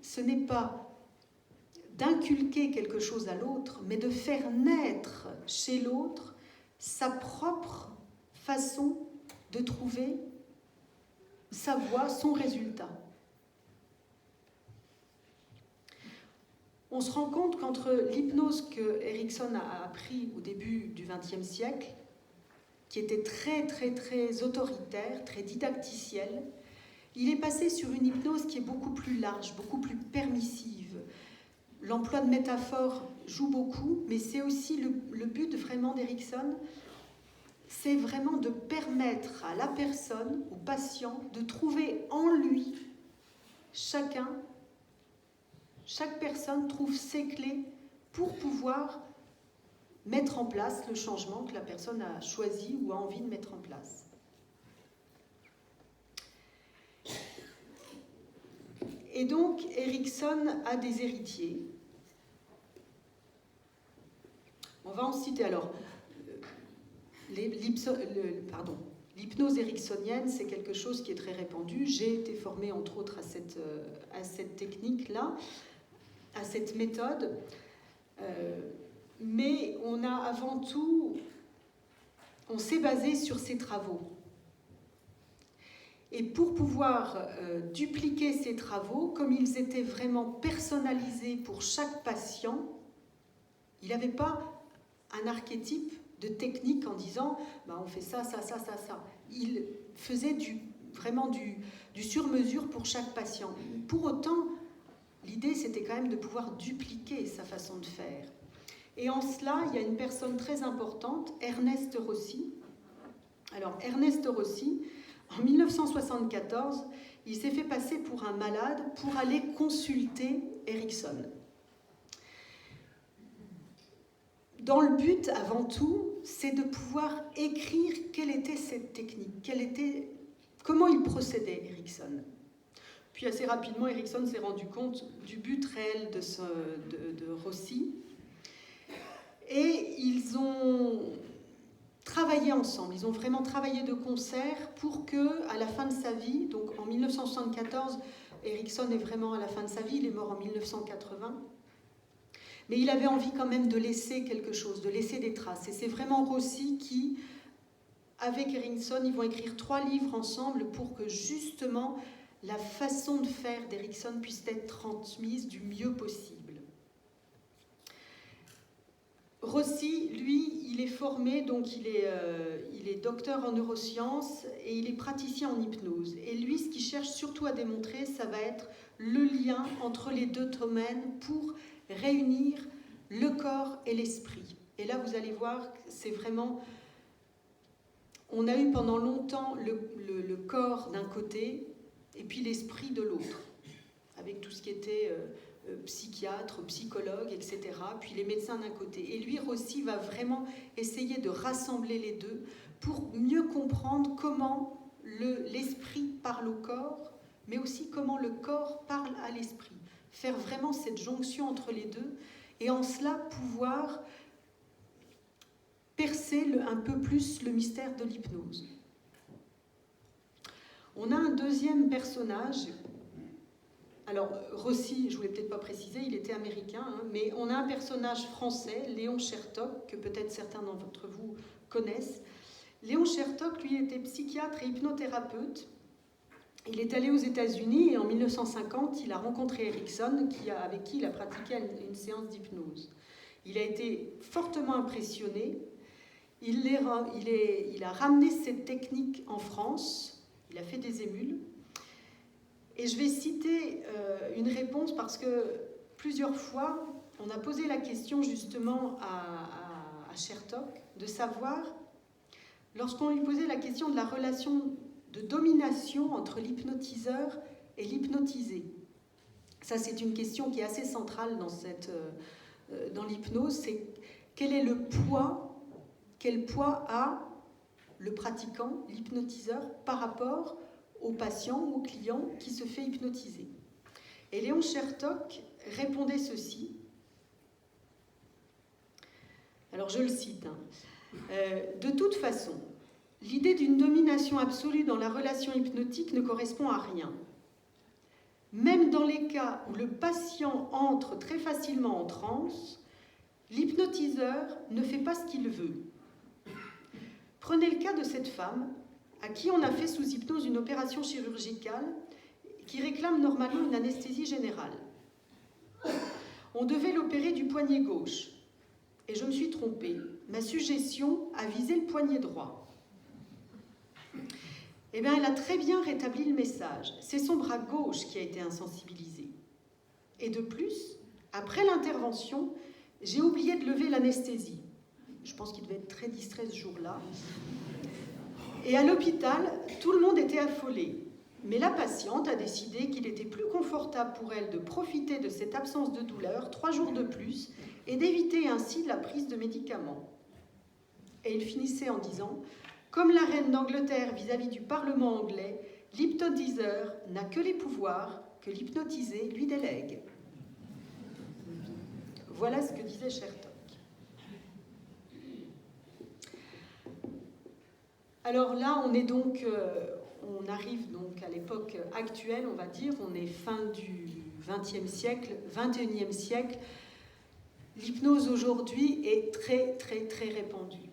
ce n'est pas d'inculquer quelque chose à l'autre, mais de faire naître chez l'autre sa propre façon de trouver sa voie, son résultat. On se rend compte qu'entre l'hypnose que Erikson a appris au début du XXe siècle, qui était très autoritaire, très didacticielle, il est passé sur une hypnose qui est beaucoup plus large, beaucoup plus permissive. L'emploi de métaphores joue beaucoup, mais c'est aussi le but vraiment d'Erikson, c'est vraiment de permettre à la personne, au patient, de trouver en lui, chaque personne trouve ses clés pour pouvoir mettre en place le changement que la personne a choisi ou a envie de mettre en place. Et donc, Erikson a des héritiers. On va en citer alors. L'hypnose ericksonienne, c'est quelque chose qui est très répandu. J'ai été formée, entre autres, à cette technique-là, à cette méthode. Mais on a avant tout, on s'est basé sur ses travaux. Et pour pouvoir dupliquer ces travaux, comme ils étaient vraiment personnalisés pour chaque patient, il n'avait pas un archétype de technique en disant on fait ça. Il faisait vraiment du sur-mesure pour chaque patient. Pour autant, l'idée c'était quand même de pouvoir dupliquer sa façon de faire. Et en cela, il y a une personne très importante, Ernest Rossi. Alors, Ernest Rossi, en 1974, il s'est fait passer pour un malade pour aller consulter Erikson. Dans le but, avant tout, c'est de pouvoir écrire quelle était cette technique, comment il procédait, Erikson. Puis assez rapidement, Erikson s'est rendu compte du but réel de Rossi. Et ils ont travaillé ensemble, ils ont vraiment travaillé de concert pour que, à la fin de sa vie, donc en 1974, Erikson est vraiment à la fin de sa vie, il est mort en 1980, mais il avait envie quand même de laisser quelque chose, de laisser des traces. Et c'est vraiment Rossi qui, avec Erikson, ils vont écrire 3 livres ensemble pour que justement la façon de faire d'Erikson puisse être transmise du mieux possible. Rossi, lui, il est formé, donc il est docteur en neurosciences et il est praticien en hypnose. Et lui, ce qu'il cherche surtout à démontrer, ça va être le lien entre les deux domaines pour réunir le corps et l'esprit. Et là, vous allez voir, c'est vraiment... On a eu pendant longtemps le corps d'un côté et puis l'esprit de l'autre, avec tout ce qui était... psychiatre, psychologue, etc., puis les médecins d'un côté. Et lui, Rossi, va vraiment essayer de rassembler les deux pour mieux comprendre comment l'esprit parle au corps, mais aussi comment le corps parle à l'esprit. Faire vraiment cette jonction entre les deux, et en cela pouvoir percer un peu plus le mystère de l'hypnose. On a un deuxième personnage. Alors, Rossi, je ne voulais peut-être pas préciser, il était américain, mais on a un personnage français, Léon Chertok, que peut-être certains d'entre vous connaissent. Léon Chertok, lui, était psychiatre et hypnothérapeute. Il est allé aux États-Unis et en 1950, il a rencontré Erikson, avec qui il a pratiqué une séance d'hypnose. Il a été fortement impressionné. Il a ramené cette technique en France. Il a fait des émules. Et je vais citer une réponse parce que plusieurs fois, on a posé la question justement à Chertok de savoir, lorsqu'on lui posait la question de la relation de domination entre l'hypnotiseur et l'hypnotisé. Ça, c'est une question qui est assez centrale dans l'hypnose, c'est quel est quel poids a le pratiquant, l'hypnotiseur, par rapport au patient ou au client qui se fait hypnotiser. Et Léon Chertok répondait ceci. Alors je le cite. De toute façon, l'idée d'une domination absolue dans la relation hypnotique ne correspond à rien. Même dans les cas où le patient entre très facilement en transe, l'hypnotiseur ne fait pas ce qu'il veut. Prenez le cas de cette femme à qui on a fait sous hypnose une opération chirurgicale qui réclame normalement une anesthésie générale. On devait l'opérer du poignet gauche. Et je me suis trompée. Ma suggestion a visé le poignet droit. Eh bien, elle a très bien rétabli le message. C'est son bras gauche qui a été insensibilisé. Et de plus, après l'intervention, j'ai oublié de lever l'anesthésie. Je pense qu'il devait être très distrait ce jour-là. Et à l'hôpital, tout le monde était affolé. Mais la patiente a décidé qu'il était plus confortable pour elle de profiter de cette absence de douleur 3 jours de plus et d'éviter ainsi la prise de médicaments. Et il finissait en disant « Comme la reine d'Angleterre vis-à-vis du Parlement anglais, l'hypnotiseur n'a que les pouvoirs que l'hypnotisé lui délègue. » Voilà ce que disait Chertok. Alors là, on arrive donc à l'époque actuelle, on va dire, on est fin du XXe siècle, XXIe siècle. L'hypnose aujourd'hui est très, très, très répandue.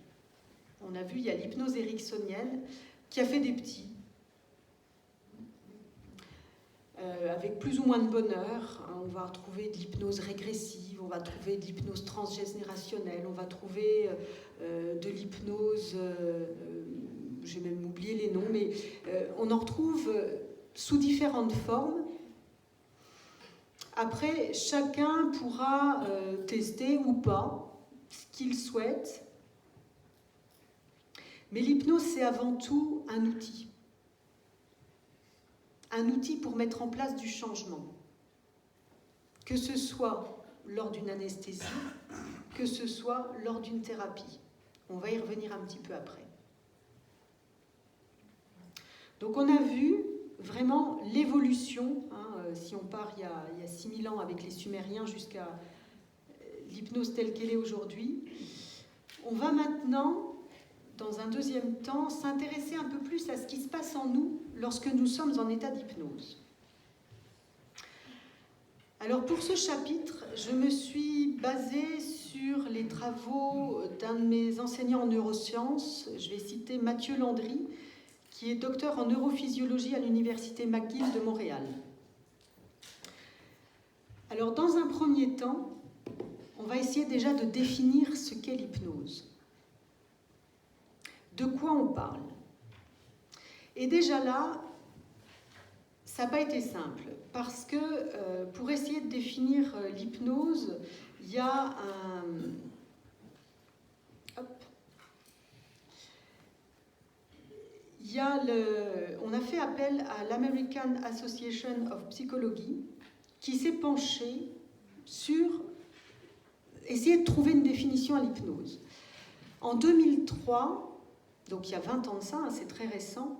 On a vu, il y a l'hypnose ericksonienne qui a fait des petits, avec plus ou moins de bonheur. On va trouver de l'hypnose régressive, on va trouver de l'hypnose transgénérationnelle, on va trouver de l'hypnose, j'ai même oublié les noms, mais on en retrouve sous différentes formes. Après, chacun pourra tester ou pas ce qu'il souhaite. Mais l'hypnose, c'est avant tout un outil. Un outil pour mettre en place du changement. Que ce soit lors d'une anesthésie, que ce soit lors d'une thérapie. On va y revenir un petit peu après. Donc on a vu vraiment l'évolution, si on part il y a 6000 ans avec les Sumériens jusqu'à l'hypnose telle qu'elle est aujourd'hui. On va maintenant, dans un deuxième temps, s'intéresser un peu plus à ce qui se passe en nous lorsque nous sommes en état d'hypnose. Alors pour ce chapitre, je me suis basée sur les travaux d'un de mes enseignants en neurosciences. Je vais citer Mathieu Landry, qui est docteur en neurophysiologie à l'université McGill de Montréal. Alors dans un premier temps, on va essayer déjà de définir ce qu'est l'hypnose. De quoi on parle? Et déjà là, ça n'a pas été simple, parce que pour essayer de définir l'hypnose, il y a un... on a fait appel à l'American Association of Psychology, qui s'est penchée sur essayer de trouver une définition à l'hypnose. En 2003, donc il y a 20 ans de ça, c'est très récent,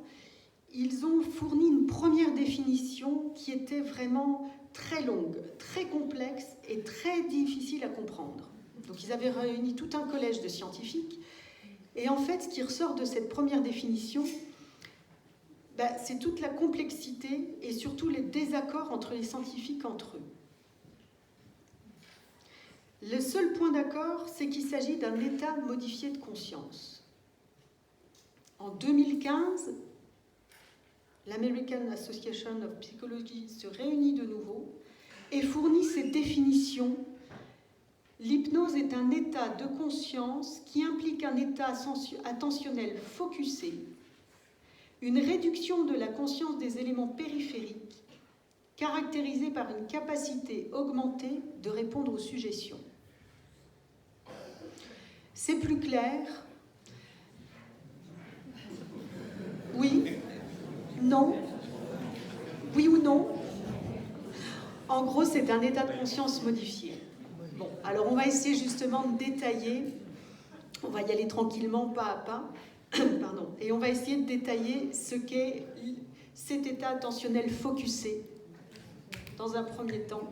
ils ont fourni une première définition qui était vraiment très longue, très complexe et très difficile à comprendre. Donc ils avaient réuni tout un collège de scientifiques. Et en fait, ce qui ressort de cette première définition, c'est toute la complexité et surtout les désaccords entre les scientifiques entre eux. Le seul point d'accord, c'est qu'il s'agit d'un état modifié de conscience. En 2015, l'American Association of Psychology se réunit de nouveau et fournit cette définition. L'hypnose est un état de conscience qui implique un état attentionnel focusé, une réduction de la conscience des éléments périphériques, caractérisée par une capacité augmentée de répondre aux suggestions. C'est plus clair? Oui? Non? Oui ou non? En gros, c'est un état de conscience modifié. Bon, alors on va essayer justement de détailler, on va y aller tranquillement, pas à pas, pardon, et on va essayer de détailler ce cet état attentionnel focusé dans un premier temps.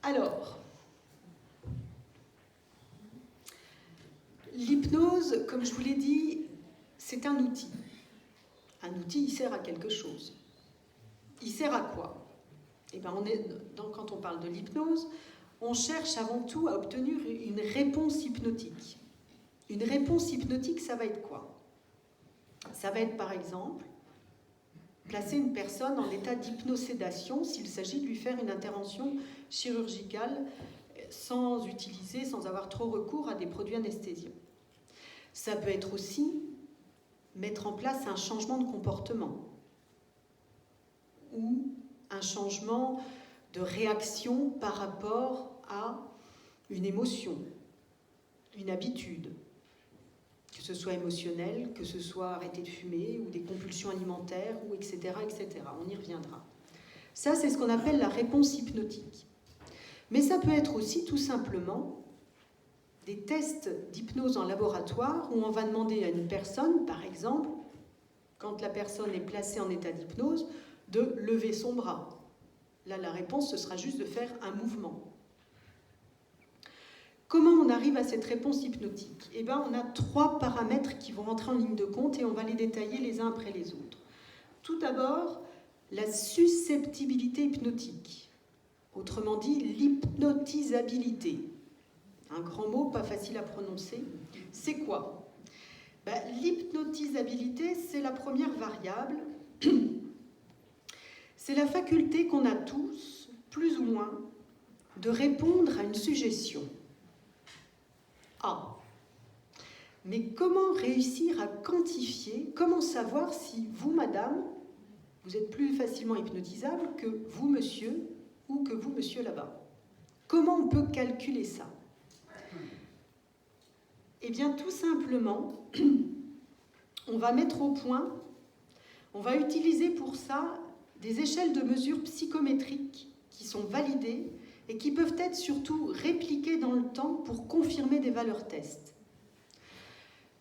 Alors, l'hypnose, comme je vous l'ai dit, c'est un outil. Un outil, il sert à quelque chose. Il sert à quoi? Eh bien, quand on parle de l'hypnose, on cherche avant tout à obtenir une réponse hypnotique. Une réponse hypnotique, ça va être quoi? Ça va être, par exemple, placer une personne en état d'hypnosédation s'il s'agit de lui faire une intervention chirurgicale sans avoir trop recours à des produits anesthésiants. Ça peut être aussi mettre en place un changement de comportement ou un changement de réaction par rapport à une émotion, une habitude, que ce soit émotionnel, que ce soit arrêter de fumer ou des compulsions alimentaires, ou etc., etc. On y reviendra. Ça, c'est ce qu'on appelle la réponse hypnotique. Mais ça peut être aussi tout simplement des tests d'hypnose en laboratoire où on va demander à une personne, par exemple, quand la personne est placée en état d'hypnose, de lever son bras. Là, la réponse, ce sera juste de faire un mouvement. Comment on arrive à cette réponse hypnotique? Eh bien, on a 3 paramètres qui vont rentrer en ligne de compte et on va les détailler les uns après les autres. Tout d'abord, la susceptibilité hypnotique, autrement dit l'hypnotisabilité. Un grand mot, pas facile à prononcer. C'est quoi? L'hypnotisabilité, c'est la première variable. C'est la faculté qu'on a tous, plus ou moins, de répondre à une suggestion. Ah. Mais comment réussir à quantifier, comment savoir si vous, madame, vous êtes plus facilement hypnotisable que vous, monsieur, ou que vous, monsieur, là-bas? Comment on peut calculer ça? Eh bien, tout simplement, on va mettre au point, on va utiliser pour ça des échelles de mesure psychométriques qui sont validées et qui peuvent être surtout répliquées dans le temps pour confirmer des valeurs tests.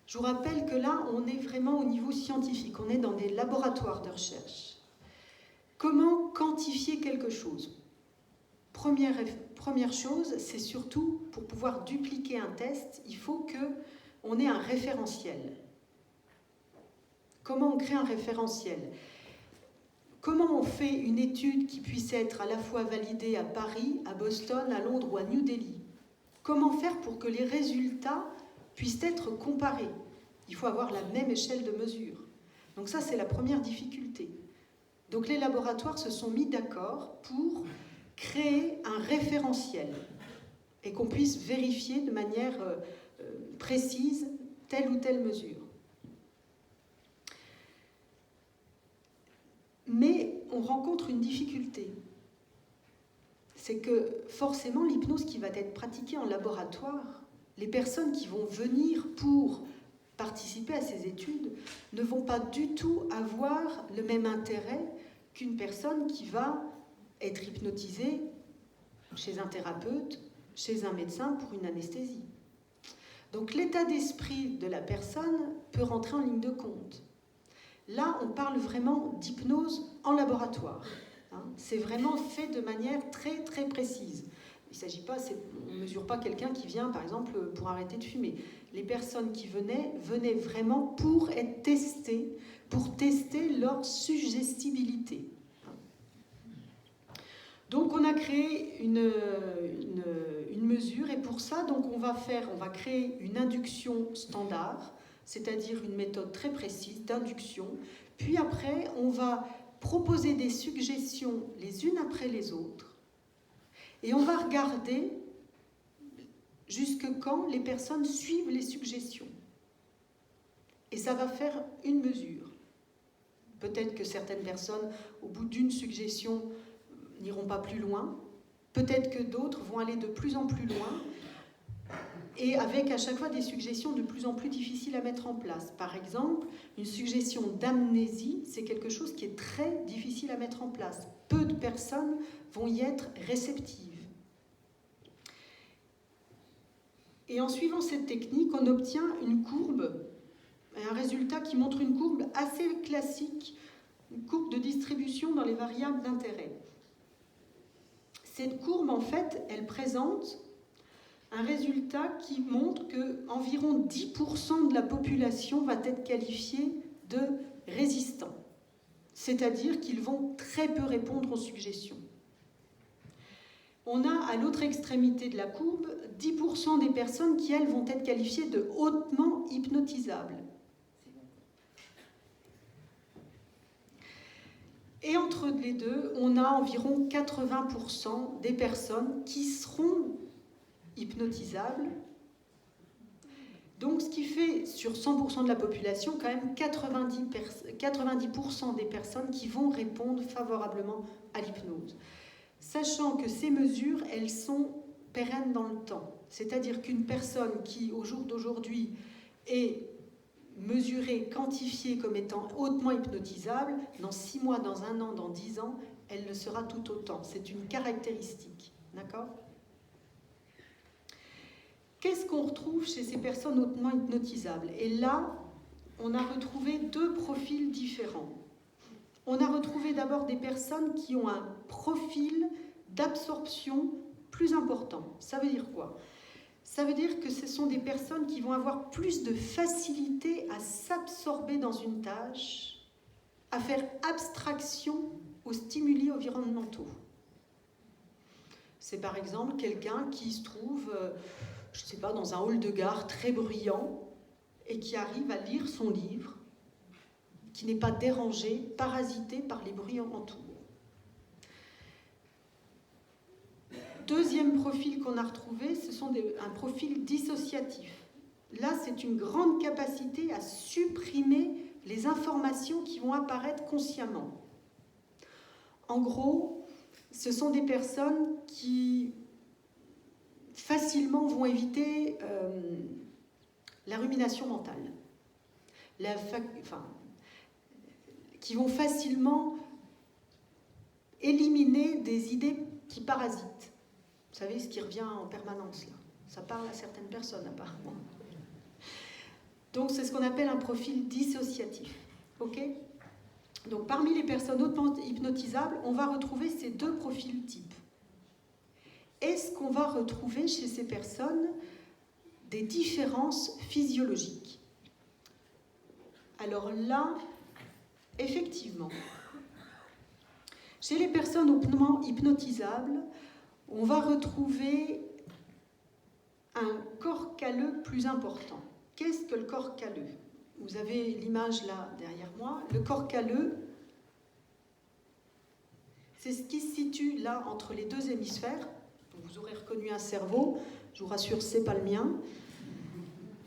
Je vous rappelle que là, on est vraiment au niveau scientifique, on est dans des laboratoires de recherche. Comment quantifier quelque chose? Première chose, c'est surtout, pour pouvoir dupliquer un test, il faut qu'on ait un référentiel. Comment on crée un référentiel? Comment on fait une étude qui puisse être à la fois validée à Paris, à Boston, à Londres ou à New Delhi? Comment faire pour que les résultats puissent être comparés? Il faut avoir la même échelle de mesure. Donc ça, c'est la première difficulté. Donc les laboratoires se sont mis d'accord pour créer un référentiel et qu'on puisse vérifier de manière précise telle ou telle mesure. Mais on rencontre une difficulté. C'est que forcément l'hypnose qui va être pratiquée en laboratoire, les personnes qui vont venir pour participer à ces études ne vont pas du tout avoir le même intérêt qu'une personne qui va être hypnotisée chez un thérapeute, chez un médecin pour une anesthésie. Donc l'état d'esprit de la personne peut rentrer en ligne de compte. Là, on parle vraiment d'hypnose en laboratoire. C'est vraiment fait de manière très très précise. Il ne s'agit pas, on ne mesure pas quelqu'un qui vient, par exemple, pour arrêter de fumer. Les personnes qui venaient vraiment pour être testées, pour tester leur suggestibilité. Donc on a créé une mesure et pour ça, donc on va créer une induction standard, c'est-à-dire une méthode très précise d'induction. Puis après, on va proposer des suggestions les unes après les autres et on va regarder jusque quand les personnes suivent les suggestions. Et ça va faire une mesure. Peut-être que certaines personnes, au bout d'une suggestion, n'iront pas plus loin. Peut-être que d'autres vont aller de plus en plus loin et avec à chaque fois des suggestions de plus en plus difficiles à mettre en place. Par exemple, une suggestion d'amnésie, c'est quelque chose qui est très difficile à mettre en place. Peu de personnes vont y être réceptives. Et en suivant cette technique, on obtient une courbe, un résultat qui montre une courbe assez classique, une courbe de distribution dans les variables d'intérêt. Cette courbe, en fait, elle présente un résultat qui montre qu'environ 10% de la population va être qualifiée de résistants, c'est-à-dire qu'ils vont très peu répondre aux suggestions. On a à l'autre extrémité de la courbe 10% des personnes qui, elles, vont être qualifiées de hautement hypnotisables. Et entre les deux, on a environ 80% des personnes qui seront hypnotisables. Donc, ce qui fait sur 100% de la population, quand même 90% des personnes qui vont répondre favorablement à l'hypnose. Sachant que ces mesures, elles sont pérennes dans le temps. C'est-à-dire qu'une personne qui, au jour d'aujourd'hui, est mesurée, quantifiée comme étant hautement hypnotisable, dans 6 mois, dans 1 an, dans 10 ans, elle le sera tout autant. C'est une caractéristique. D'accord ? Qu'est-ce qu'on retrouve chez ces personnes hautement hypnotisables ? Et là, on a retrouvé 2 profils différents. On a retrouvé d'abord des personnes qui ont un profil d'absorption plus important. Ça veut dire quoi ? Ça veut dire que ce sont des personnes qui vont avoir plus de facilité à s'absorber dans une tâche, à faire abstraction aux stimuli environnementaux. C'est par exemple quelqu'un qui se trouve, je ne sais pas, dans un hall de gare très bruyant et qui arrive à lire son livre, qui n'est pas dérangé, parasité par les bruits alentours. Deuxième profil qu'on a retrouvé, ce sont un profil dissociatif. Là, c'est une grande capacité à supprimer les informations qui vont apparaître consciemment. En gros, ce sont des personnes qui facilement vont éviter la rumination mentale. Qui vont facilement éliminer des idées qui parasitent. Vous savez, ce qui revient en permanence, là. Ça parle à certaines personnes, apparemment. Donc, c'est ce qu'on appelle un profil dissociatif. OK ? Donc, parmi les personnes hautement hypnotisables, on va retrouver ces 2 profils types. Est-ce qu'on va retrouver chez ces personnes des différences physiologiques ? Alors là, effectivement, chez les personnes hautement hypnotisables, on va retrouver un corps calleux plus important. Qu'est-ce que le corps calleux ? Vous avez l'image là derrière moi. Le corps calleux, c'est ce qui se situe là entre les 2 hémisphères. Donc vous aurez reconnu un cerveau, je vous rassure, ce n'est pas le mien.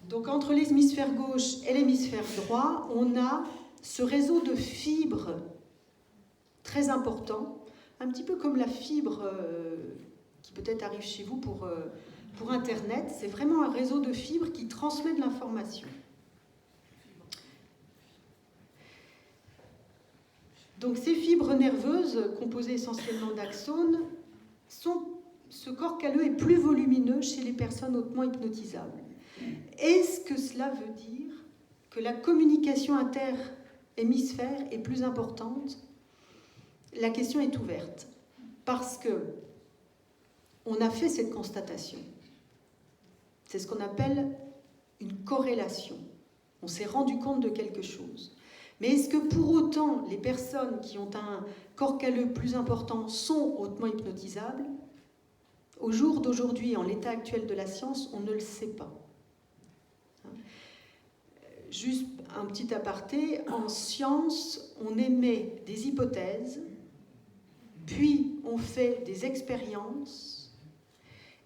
Donc entre l'hémisphère gauche et l'hémisphère droit, on a ce réseau de fibres très important, un petit peu comme la fibre qui peut-être arrive chez vous pour Internet. C'est vraiment un réseau de fibres qui transmet de l'information. Donc ces fibres nerveuses, composées essentiellement d'axones, ce corps calleux est plus volumineux chez les personnes hautement hypnotisables. Est-ce que cela veut dire que la communication inter-hémisphère est plus importante ? La question est ouverte, parce que on a fait cette constatation. C'est ce qu'on appelle une corrélation. On s'est rendu compte de quelque chose. Mais est-ce que pour autant, les personnes qui ont un corps calleux plus important sont hautement hypnotisables ? Au jour d'aujourd'hui, en l'état actuel de la science, on ne le sait pas. Juste un petit aparté, en science, on émet des hypothèses, puis on fait des expériences,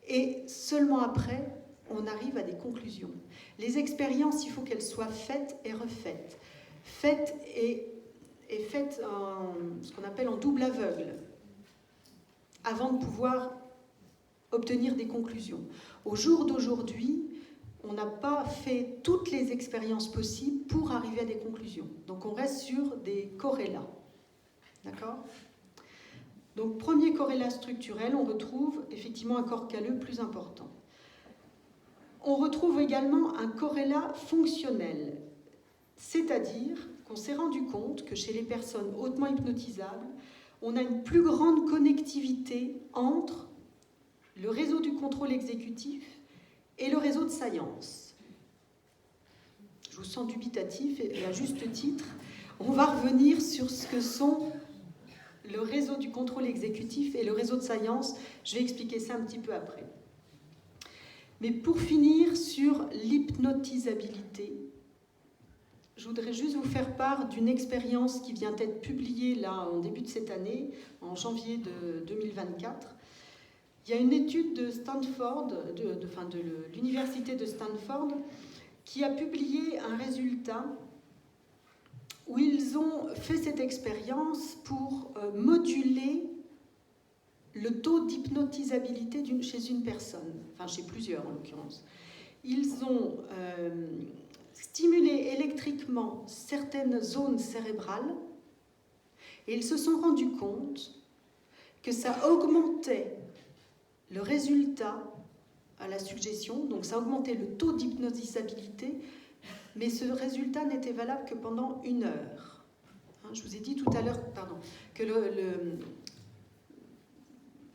et seulement après, on arrive à des conclusions. Les expériences, il faut qu'elles soient faites et refaites. Faites et faites ce qu'on appelle en double aveugle, avant de pouvoir obtenir des conclusions. Au jour d'aujourd'hui, on n'a pas fait toutes les expériences possibles pour arriver à des conclusions. Donc on reste sur des corrélats. D'accord ? Donc premier corrélat structurel, on retrouve effectivement un corps calleux plus important. On retrouve également un corrélat fonctionnel, c'est-à-dire qu'on s'est rendu compte que chez les personnes hautement hypnotisables, on a une plus grande connectivité entre le réseau du contrôle exécutif et le réseau de science. Je vous sens dubitatif et à juste titre, on va revenir sur ce que sont le réseau du contrôle exécutif et le réseau de science. Je vais expliquer ça un petit peu après. Mais pour finir sur l'hypnotisabilité, je voudrais juste vous faire part d'une expérience qui vient d'être publiée là en début de cette année, en janvier de 2024. Il y a une étude de Stanford, de l'université de Stanford, qui a publié un résultat où ils ont fait cette expérience pour moduler le taux d'hypnotisabilité chez une personne, enfin chez plusieurs en l'occurrence. Ils ont stimulé électriquement certaines zones cérébrales et ils se sont rendus compte que ça augmentait le résultat à la suggestion, donc ça augmentait le taux d'hypnotisabilité, mais ce résultat n'était valable que pendant 1 heure. Je vous ai dit tout à l'heure que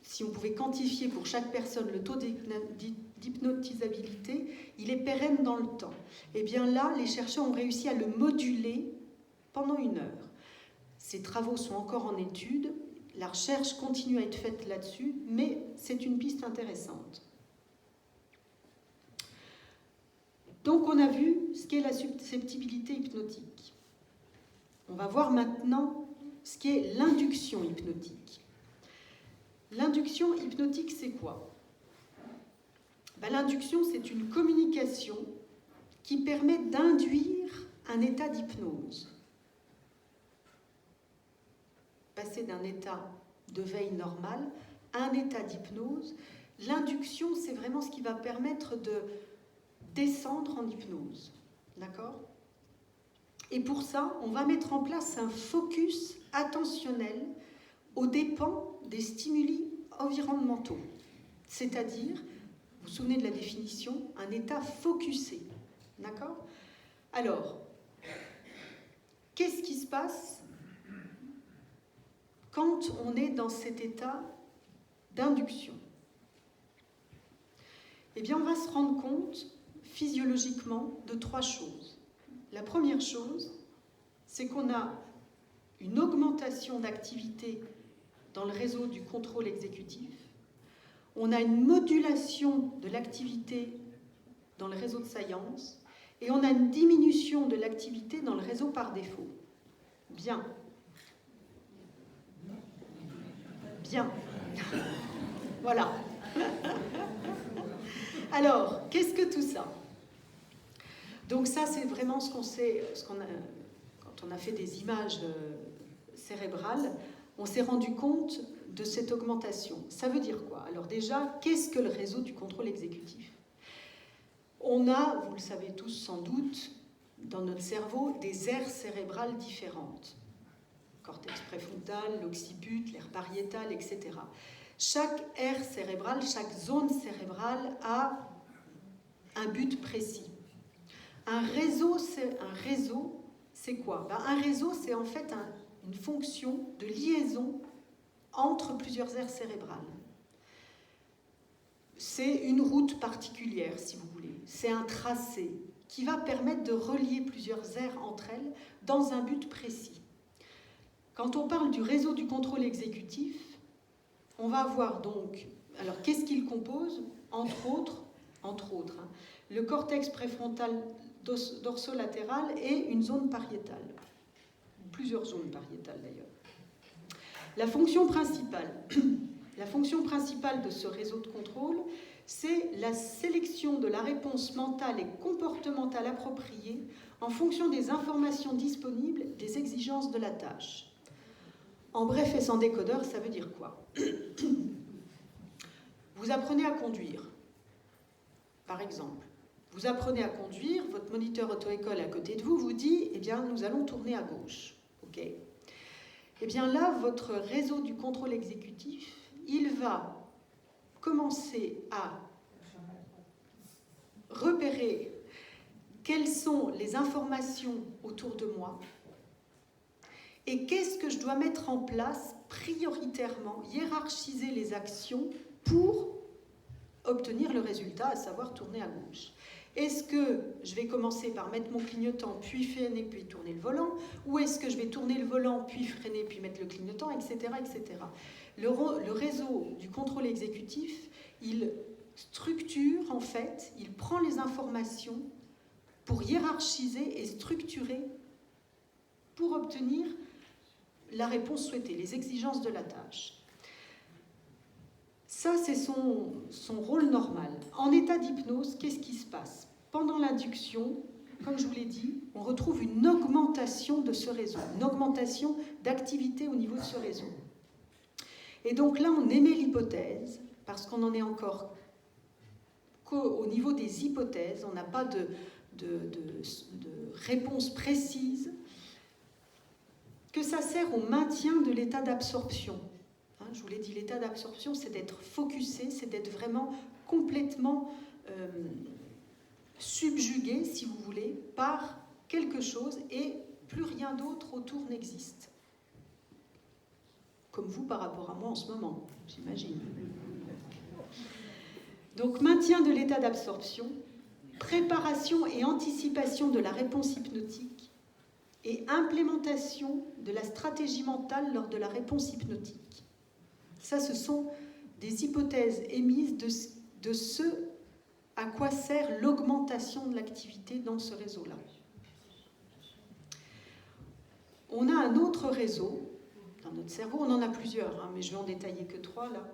si on pouvait quantifier pour chaque personne le taux d'hypnotisabilité, il est pérenne dans le temps. Et bien là, les chercheurs ont réussi à le moduler pendant 1 heure. Ces travaux sont encore en étude, la recherche continue à être faite là-dessus, mais c'est une piste intéressante. Donc on a vu ce qu'est la susceptibilité hypnotique. On va voir maintenant ce qu'est l'induction hypnotique. L'induction hypnotique, c'est quoi ? L'induction, c'est une communication qui permet d'induire un état d'hypnose. Passer d'un état de veille normal à un état d'hypnose, l'induction, c'est vraiment ce qui va permettre de descendre en hypnose. D'accord ? Et pour ça, on va mettre en place un focus attentionnel aux dépens des stimuli environnementaux. C'est-à-dire, vous vous souvenez de la définition, un état focusé. D'accord ? Alors, qu'est-ce qui se passe quand on est dans cet état d'induction ? Eh bien, on va se rendre compte physiologiquement de 3 choses. La première chose, c'est qu'on a une augmentation d'activité dans le réseau du contrôle exécutif. On a une modulation de l'activité dans le réseau de science et on a une diminution de l'activité dans le réseau par défaut. Bien. Bien. Voilà. Alors, qu'est-ce que tout ça ? Donc ça, c'est vraiment ce qu'on sait, quand on a fait des images cérébrales, on s'est rendu compte de cette augmentation. Ça veut dire quoi ? Alors déjà, qu'est-ce que le réseau du contrôle exécutif ? On a, vous le savez tous sans doute, dans notre cerveau, des aires cérébrales différentes. Cortex préfrontal, l'occiput, l'aire pariétale, etc. Chaque aire cérébrale, chaque zone cérébrale a un but précis. Un réseau, c'est quoi ? Un réseau, c'est en fait une fonction de liaison entre plusieurs aires cérébrales. C'est une route particulière, si vous voulez. C'est un tracé qui va permettre de relier plusieurs aires entre elles dans un but précis. Quand on parle du réseau du contrôle exécutif, on va avoir donc... Alors, qu'est-ce qu'il compose ? Entre autres, le cortex préfrontal dorsolatéral et une zone pariétale. Plusieurs zones pariétales, d'ailleurs. La fonction principale de ce réseau de contrôle, c'est la sélection de la réponse mentale et comportementale appropriée en fonction des informations disponibles, des exigences de la tâche. En bref et sans décodeur, ça veut dire quoi ? Vous apprenez à conduire, par exemple. Vous apprenez à conduire, votre moniteur auto-école à côté de vous vous dit « Eh bien, nous allons tourner à gauche. » Ok ? Eh bien là, votre réseau du contrôle exécutif, il va commencer à repérer quelles sont les informations autour de moi et qu'est-ce que je dois mettre en place prioritairement, hiérarchiser les actions pour obtenir le résultat, à savoir tourner à gauche. Est-ce que je vais commencer par mettre mon clignotant, puis freiner, puis tourner le volant, ou est-ce que je vais tourner le volant, puis freiner, puis mettre le clignotant, etc., etc. Le réseau du contrôle exécutif, il structure, en fait, il prend les informations pour hiérarchiser et structurer pour obtenir la réponse souhaitée, les exigences de la tâche. Ça, c'est son rôle normal. En état d'hypnose, qu'est-ce qui se passe? Pendant l'induction, comme je vous l'ai dit, on retrouve une augmentation de ce réseau, une augmentation d'activité au niveau de ce réseau. Et donc là, on émet l'hypothèse, parce qu'on n'en est encore qu'au niveau des hypothèses, on n'a pas de réponse précise, que ça sert au maintien de l'état d'absorption. Je vous l'ai dit, l'état d'absorption, c'est d'être focusé, c'est d'être vraiment complètement subjugué, si vous voulez, par quelque chose et plus rien d'autre autour n'existe. Comme vous par rapport à moi en ce moment, j'imagine. Donc, maintien de l'état d'absorption, préparation et anticipation de la réponse hypnotique et implémentation de la stratégie mentale lors de la réponse hypnotique. Ça, ce sont des hypothèses émises de ce à quoi sert l'augmentation de l'activité dans ce réseau-là. On a un autre réseau dans notre cerveau, on en a plusieurs, mais je vais en détailler que 3 là.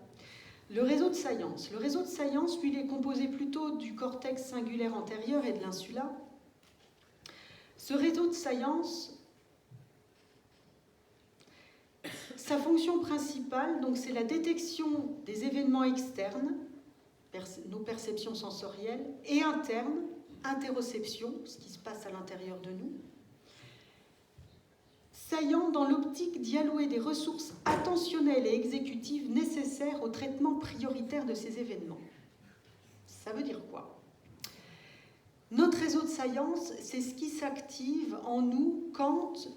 Le réseau de Science. Le réseau de Science, lui, il est composé plutôt du cortex singulaire antérieur et de l'insula. Ce réseau de Science, sa fonction principale, donc, c'est la détection des événements externes, nos perceptions sensorielles, et internes, interoception, ce qui se passe à l'intérieur de nous, saillant dans l'optique d'y allouer des ressources attentionnelles et exécutives nécessaires au traitement prioritaire de ces événements. Ça veut dire quoi? Notre réseau de Science, c'est ce qui s'active en nous quand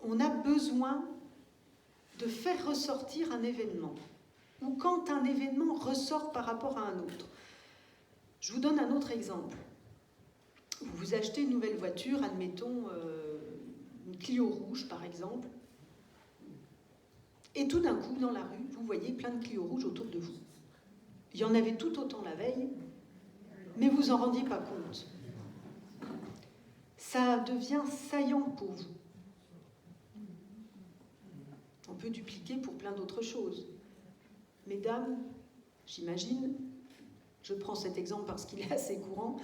on a besoin de faire ressortir un événement, ou quand un événement ressort par rapport à un autre. Je vous donne un autre exemple. Vous achetez une nouvelle voiture, admettons une Clio rouge par exemple, et tout d'un coup, dans la rue, vous voyez plein de Clio rouges autour de vous. Il y en avait tout autant la veille, mais vous en rendiez pas compte. Ça devient saillant pour vous. On peut dupliquer pour plein d'autres choses. Mesdames, j'imagine, je prends cet exemple parce qu'il est assez courant,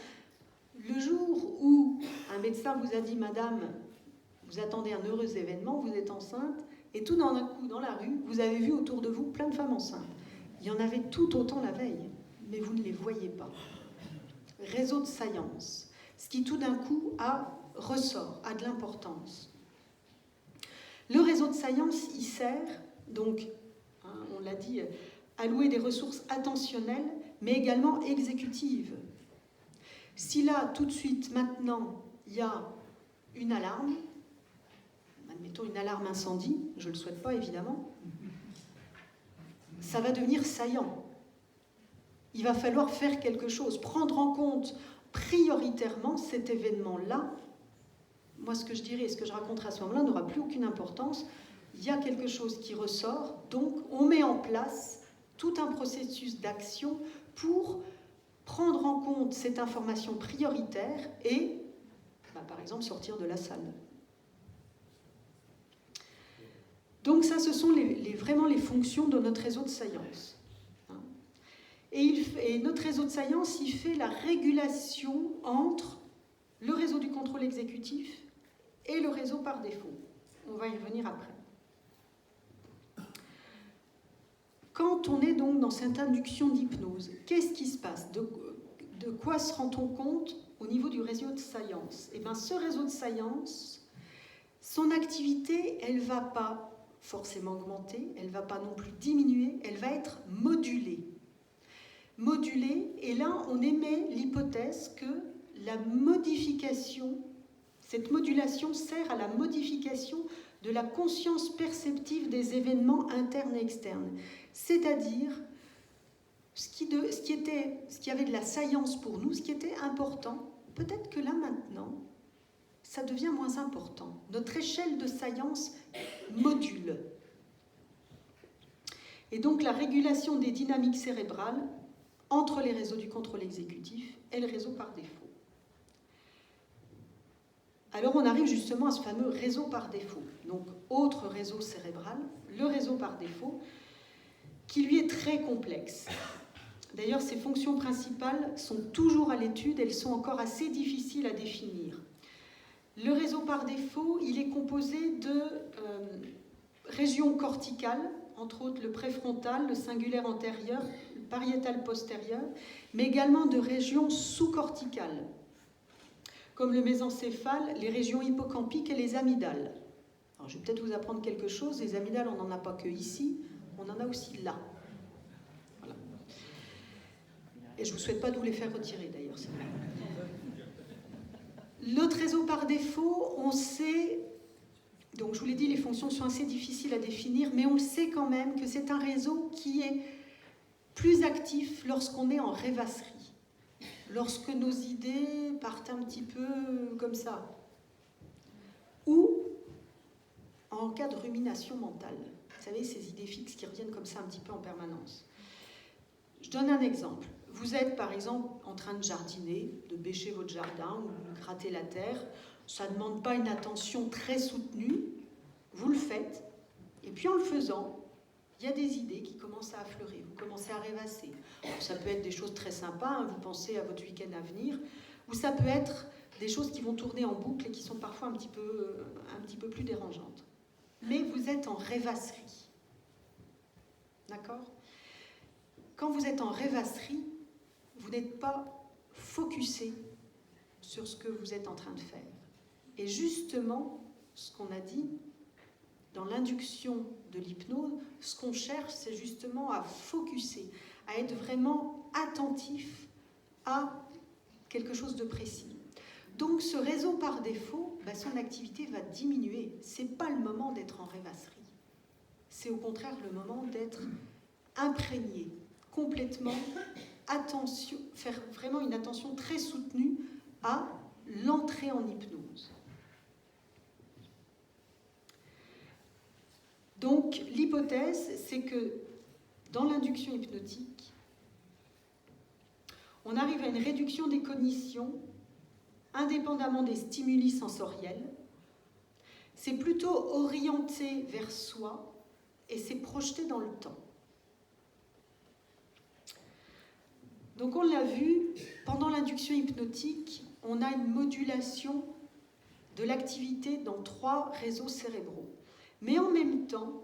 le jour où un médecin vous a dit « Madame, vous attendez un heureux événement, vous êtes enceinte », et tout d'un coup, dans la rue, vous avez vu autour de vous plein de femmes enceintes. Il y en avait tout autant la veille, mais vous ne les voyez pas. Réseau de Science, ce qui tout d'un coup ressort, a de l'importance. Le réseau de Science, il sert, donc, on l'a dit, allouer des ressources attentionnelles, mais également exécutives. Si là, tout de suite, maintenant, il y a une alarme, admettons une alarme incendie, je ne le souhaite pas évidemment, ça va devenir saillant. Il va falloir faire quelque chose, prendre en compte prioritairement cet événement-là. Moi, ce que je dirais et ce que je raconterai à ce moment-là n'aura plus aucune importance. Il y a quelque chose qui ressort, donc on met en place tout un processus d'action pour prendre en compte cette information prioritaire et, par exemple, sortir de la salle. Donc ça, ce sont vraiment les fonctions de notre réseau de Science. Et notre réseau de Science, il fait la régulation entre le réseau du contrôle exécutif et le réseau par défaut. On va y revenir après. Quand on est donc dans cette induction d'hypnose, qu'est-ce qui se passe? De quoi se rend-on compte au niveau du réseau de Science? Eh bien, ce réseau de Science, son activité, elle ne va pas forcément augmenter, elle ne va pas non plus diminuer, elle va être modulée. moduler, et là on émet l'hypothèse que cette modulation sert à la modification de la conscience perceptive des événements internes et externes. C'est-à-dire, ce qui avait de la science pour nous, ce qui était important, peut-être que là maintenant, ça devient moins important. Notre échelle de science module. Et donc la régulation des dynamiques cérébrales entre les réseaux du contrôle exécutif et le réseau par défaut. Alors on arrive justement à ce fameux réseau par défaut. Donc autre réseau cérébral, le réseau par défaut, qui lui est très complexe. D'ailleurs, ses fonctions principales sont toujours à l'étude, elles sont encore assez difficiles à définir. Le réseau par défaut, il est composé de régions corticales, entre autres le préfrontal, le cingulaire antérieur, le pariétal postérieur, mais également de régions sous-corticales, comme le mésencéphale, les régions hippocampiques et les amygdales. Alors, je vais peut-être vous apprendre quelque chose, les amygdales, on n'en a pas que ici, on en a aussi là. Voilà. Et je ne vous souhaite pas de vous les faire retirer d'ailleurs. L'autre réseau par défaut, on sait, donc je vous l'ai dit, les fonctions sont assez difficiles à définir, mais on le sait quand même que c'est un réseau qui est plus actif lorsqu'on est en rêvasserie. Lorsque nos idées partent un petit peu comme ça, ou en cas de rumination mentale. Vous savez, ces idées fixes qui reviennent comme ça un petit peu en permanence. Je donne un exemple. Vous êtes par exemple en train de jardiner, de bêcher votre jardin ou de gratter la terre. Ça ne demande pas une attention très soutenue. Vous le faites, et puis en le faisant, il y a des idées qui commencent à affleurer, vous commencez à rêvasser. Alors, ça peut être des choses très sympas, hein, vous pensez à votre week-end à venir, ou ça peut être des choses qui vont tourner en boucle et qui sont parfois un petit peu plus dérangeantes. Mais vous êtes en rêvasserie. D'accord ? Quand vous êtes en rêvasserie, vous n'êtes pas focusé sur ce que vous êtes en train de faire. Et justement, ce qu'on a dit, dans l'induction de l'hypnose, ce qu'on cherche, c'est justement à focuser, à être vraiment attentif à quelque chose de précis. Donc ce réseau par défaut, son activité va diminuer. Ce n'est pas le moment d'être en rêvasserie. C'est au contraire le moment d'être imprégné, complètement, attention, faire vraiment une attention très soutenue à l'entrée en hypnose. Donc, l'hypothèse, c'est que dans l'induction hypnotique, on arrive à une réduction des cognitions indépendamment des stimuli sensoriels. C'est plutôt orienté vers soi et c'est projeté dans le temps. Donc, on l'a vu, pendant l'induction hypnotique, on a une modulation de l'activité dans 3 réseaux cérébraux. Mais en même temps,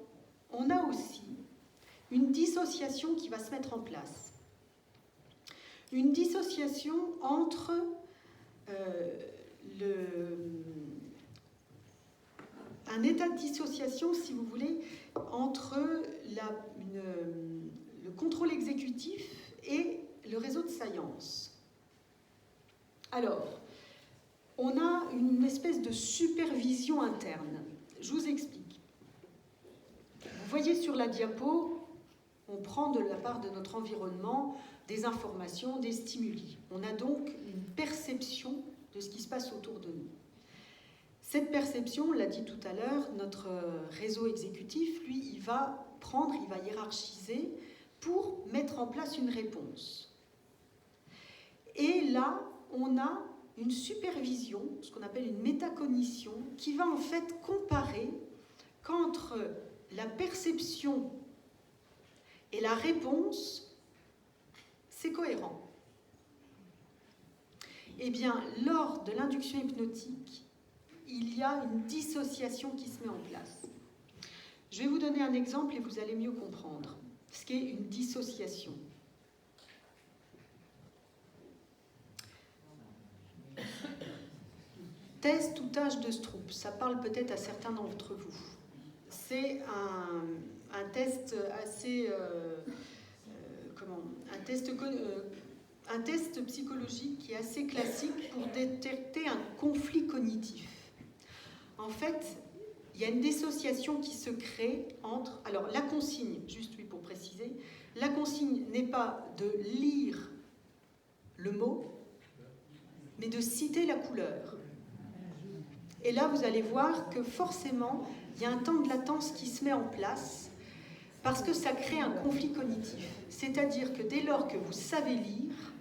on a aussi une dissociation qui va se mettre en place. Une dissociation entre un état de dissociation, si vous voulez, entre le contrôle exécutif et le réseau de science. Alors, on a une espèce de supervision interne. Je vous explique. Vous voyez sur la diapo, on prend de la part de notre environnement des informations, des stimuli. On a donc une perception de ce qui se passe autour de nous. Cette perception, on l'a dit tout à l'heure, notre réseau exécutif, lui, il va hiérarchiser pour mettre en place une réponse. Et là, on a une supervision, ce qu'on appelle une métacognition, qui va en fait comparer qu'entre la perception et la réponse, c'est cohérent. Eh bien, lors de l'induction hypnotique, il y a une dissociation qui se met en place. Je vais vous donner un exemple et vous allez mieux comprendre ce qu'est une dissociation. Test ou tâche de Stroop, ça parle peut-être à certains d'entre vous. C'est un test assez, un test psychologique qui est assez classique pour détecter un conflit cognitif. En fait, il y a une dissociation qui se crée entre... Alors, la consigne, juste oui pour préciser, la consigne n'est pas de lire le mot, mais de citer la couleur. Et là, vous allez voir que forcément, il y a un temps de latence qui se met en place parce que ça crée un conflit cognitif. C'est-à-dire que dès lors que vous savez lire,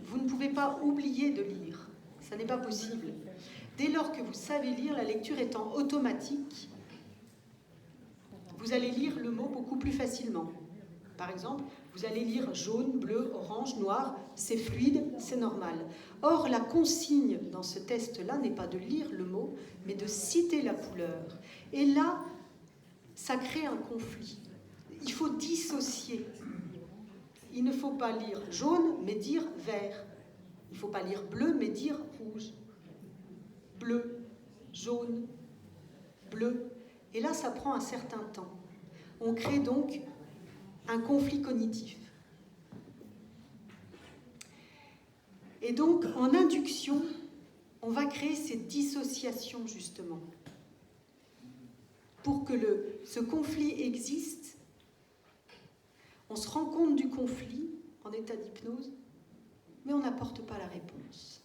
vous ne pouvez pas oublier de lire. Ça n'est pas possible. Dès lors que vous savez lire, la lecture étant automatique, vous allez lire le mot beaucoup plus facilement. Par exemple, vous allez lire jaune, bleu, orange, noir, c'est fluide, c'est normal. Or, la consigne dans ce test-là n'est pas de lire le mot, mais de citer la couleur. Et là, ça crée un conflit. Il faut dissocier. Il ne faut pas lire jaune, mais dire vert. Il ne faut pas lire bleu, mais dire rouge. Bleu, jaune, bleu. Et là, ça prend un certain temps. On crée donc un conflit cognitif. Et donc, en induction, on va créer cette dissociation, justement. Pour que ce conflit existe, on se rend compte du conflit en état d'hypnose, mais on n'apporte pas la réponse.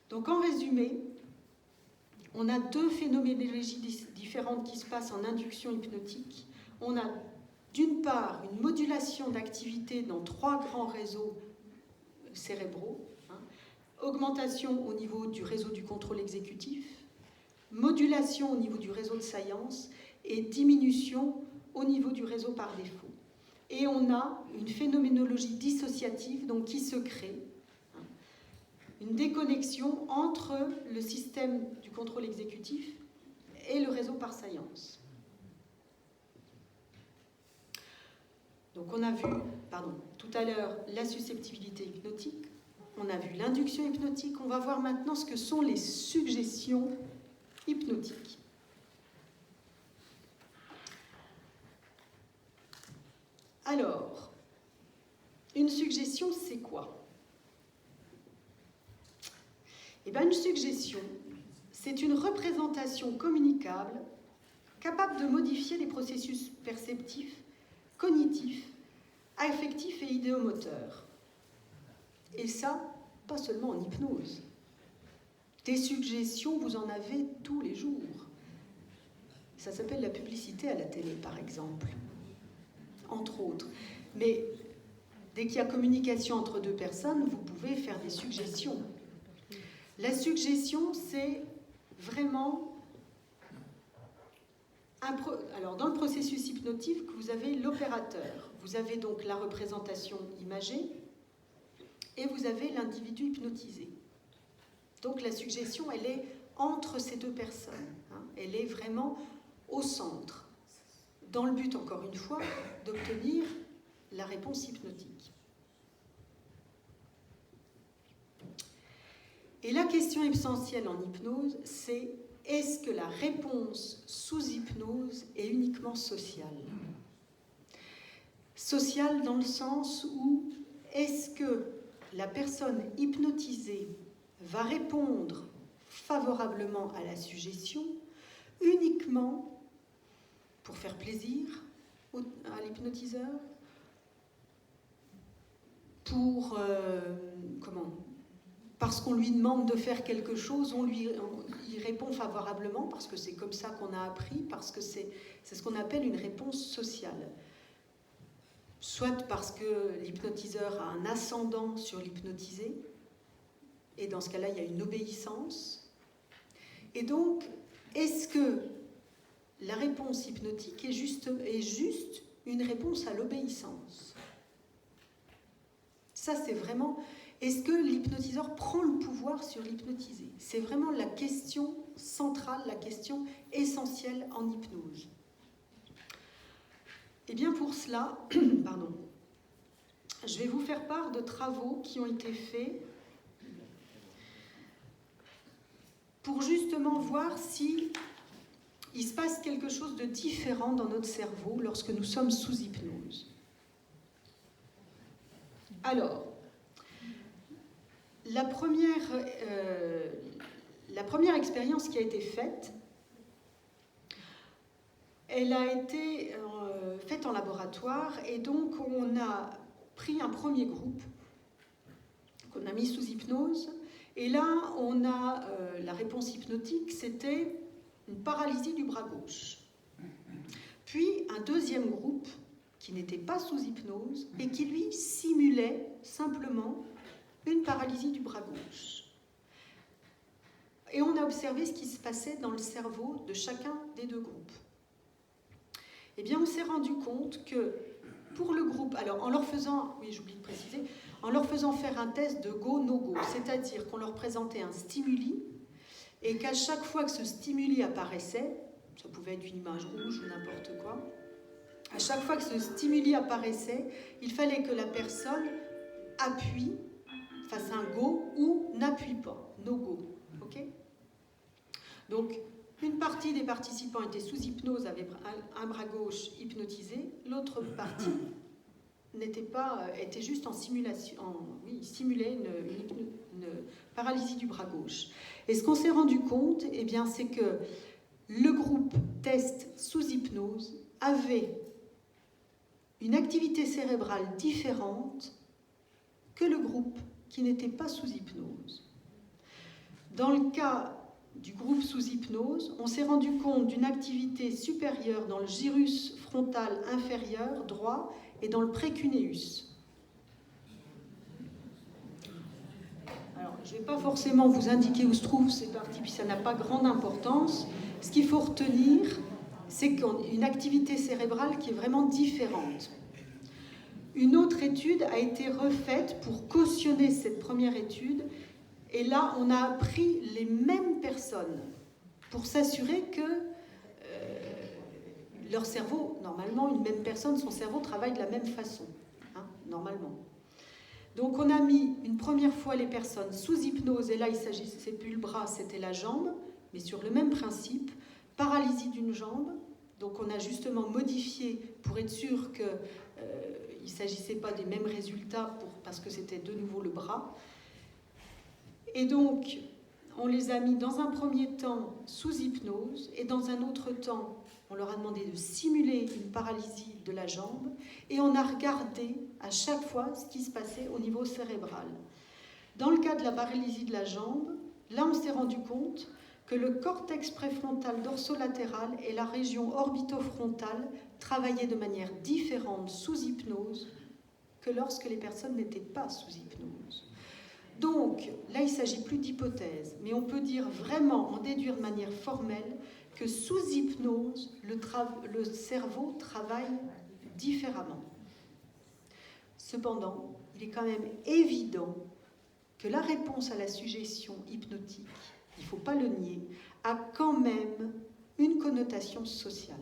Donc, en résumé, on a deux phénoménologies différentes qui se passent en induction hypnotique. On a d'une part une modulation d'activité dans 3 grands réseaux cérébraux, augmentation au niveau du réseau du contrôle exécutif, modulation au niveau du réseau de science et diminution au niveau du réseau par défaut. Et on a une phénoménologie dissociative donc, qui se crée, une déconnexion entre le système du contrôle exécutif et le réseau par science. Donc on a vu, tout à l'heure, la susceptibilité hypnotique, on a vu l'induction hypnotique, on va voir maintenant ce que sont les suggestions hypnotiques. Alors, une suggestion, c'est quoi ? Eh bien, une suggestion, c'est une représentation communicable capable de modifier les processus perceptifs, cognitifs, affectifs et idéomoteurs. Et ça, pas seulement en hypnose. Des suggestions, vous en avez tous les jours. Ça s'appelle la publicité à la télé, par exemple, entre autres. Mais dès qu'il y a communication entre 2 personnes, vous pouvez faire des suggestions. La suggestion, c'est vraiment... Alors, dans le processus hypnotique, vous avez l'opérateur. Vous avez donc la représentation imagée et vous avez l'individu hypnotisé. Donc, la suggestion, elle est entre ces 2 personnes. Elle est vraiment au centre, dans le but, encore une fois, d'obtenir la réponse hypnotique. Et la question essentielle en hypnose, c'est est-ce que la réponse sous hypnose est uniquement sociale ? Sociale dans le sens où est-ce que la personne hypnotisée va répondre favorablement à la suggestion uniquement pour faire plaisir à l'hypnotiseur, pour parce qu'on lui demande de faire quelque chose, il répond favorablement parce que c'est comme ça qu'on a appris, parce que c'est ce qu'on appelle une réponse sociale. Soit parce que l'hypnotiseur a un ascendant sur l'hypnotisé, et dans ce cas-là, il y a une obéissance. Et donc, est-ce que la réponse hypnotique est juste une réponse à l'obéissance ? Ça, c'est vraiment... Est-ce que l'hypnotiseur prend le pouvoir sur l'hypnotisé ? C'est vraiment la question centrale, la question essentielle en hypnose. Et bien pour cela, je vais vous faire part de travaux qui ont été faits pour justement voir si il se passe quelque chose de différent dans notre cerveau lorsque nous sommes sous hypnose. Alors, la première expérience qui a été faite, elle a été faite en laboratoire, et donc on a pris un premier groupe qu'on a mis sous hypnose, et là on a la réponse hypnotique, c'était une paralysie du bras gauche. Puis un deuxième groupe qui n'était pas sous hypnose et qui lui simulait simplement une paralysie du bras gauche. Et on a observé ce qui se passait dans le cerveau de chacun des deux groupes. Eh bien, on s'est rendu compte que pour le groupe, alors en leur faisant, oui j'oublie de préciser, en leur faisant faire un test de go, no go, c'est-à-dire qu'on leur présentait un stimuli et qu'à chaque fois que ce stimuli apparaissait, ça pouvait être une image rouge ou n'importe quoi, à chaque fois que ce stimuli apparaissait, il fallait que la personne appuie, fasse un go ou n'appuie pas, no go, ok ? Donc, une partie des participants était sous hypnose, avait un bras gauche hypnotisé, l'autre partie était juste en simulation, simulait une paralysie du bras gauche. Et ce qu'on s'est rendu compte, eh bien, c'est que le groupe test sous hypnose avait une activité cérébrale différente que le groupe qui n'était pas sous hypnose. Dans le cas du groupe sous hypnose, on s'est rendu compte d'une activité supérieure dans le gyrus frontal inférieur droit et dans le précuneus. Alors, je ne vais pas forcément vous indiquer où se trouvent ces parties, puis ça n'a pas grande importance. Ce qu'il faut retenir, c'est qu'on a une activité cérébrale qui est vraiment différente. Une autre étude a été refaite pour cautionner cette première étude, et là, on a pris les mêmes personnes pour s'assurer que leur cerveau, normalement, une même personne, son cerveau travaille de la même façon, hein, normalement. Donc, on a mis une première fois les personnes sous hypnose, et là, il s'agissait plus le bras, c'était la jambe, mais sur le même principe, paralysie d'une jambe. Donc, on a justement modifié pour être sûr qu'il ne s'agissait pas des mêmes résultats parce que c'était de nouveau le bras. Et donc, on les a mis dans un premier temps sous hypnose, et dans un autre temps, on leur a demandé de simuler une paralysie de la jambe, et on a regardé à chaque fois ce qui se passait au niveau cérébral. Dans le cas de la paralysie de la jambe, là on s'est rendu compte que le cortex préfrontal dorsolatéral et la région orbitofrontale travaillaient de manière différente sous hypnose que lorsque les personnes n'étaient pas sous hypnose. Donc, là, il ne s'agit plus d'hypothèse, mais on peut dire vraiment, en déduire de manière formelle, que sous hypnose, le cerveau travaille différemment. Cependant, il est quand même évident que la réponse à la suggestion hypnotique, il ne faut pas le nier, a quand même une connotation sociale.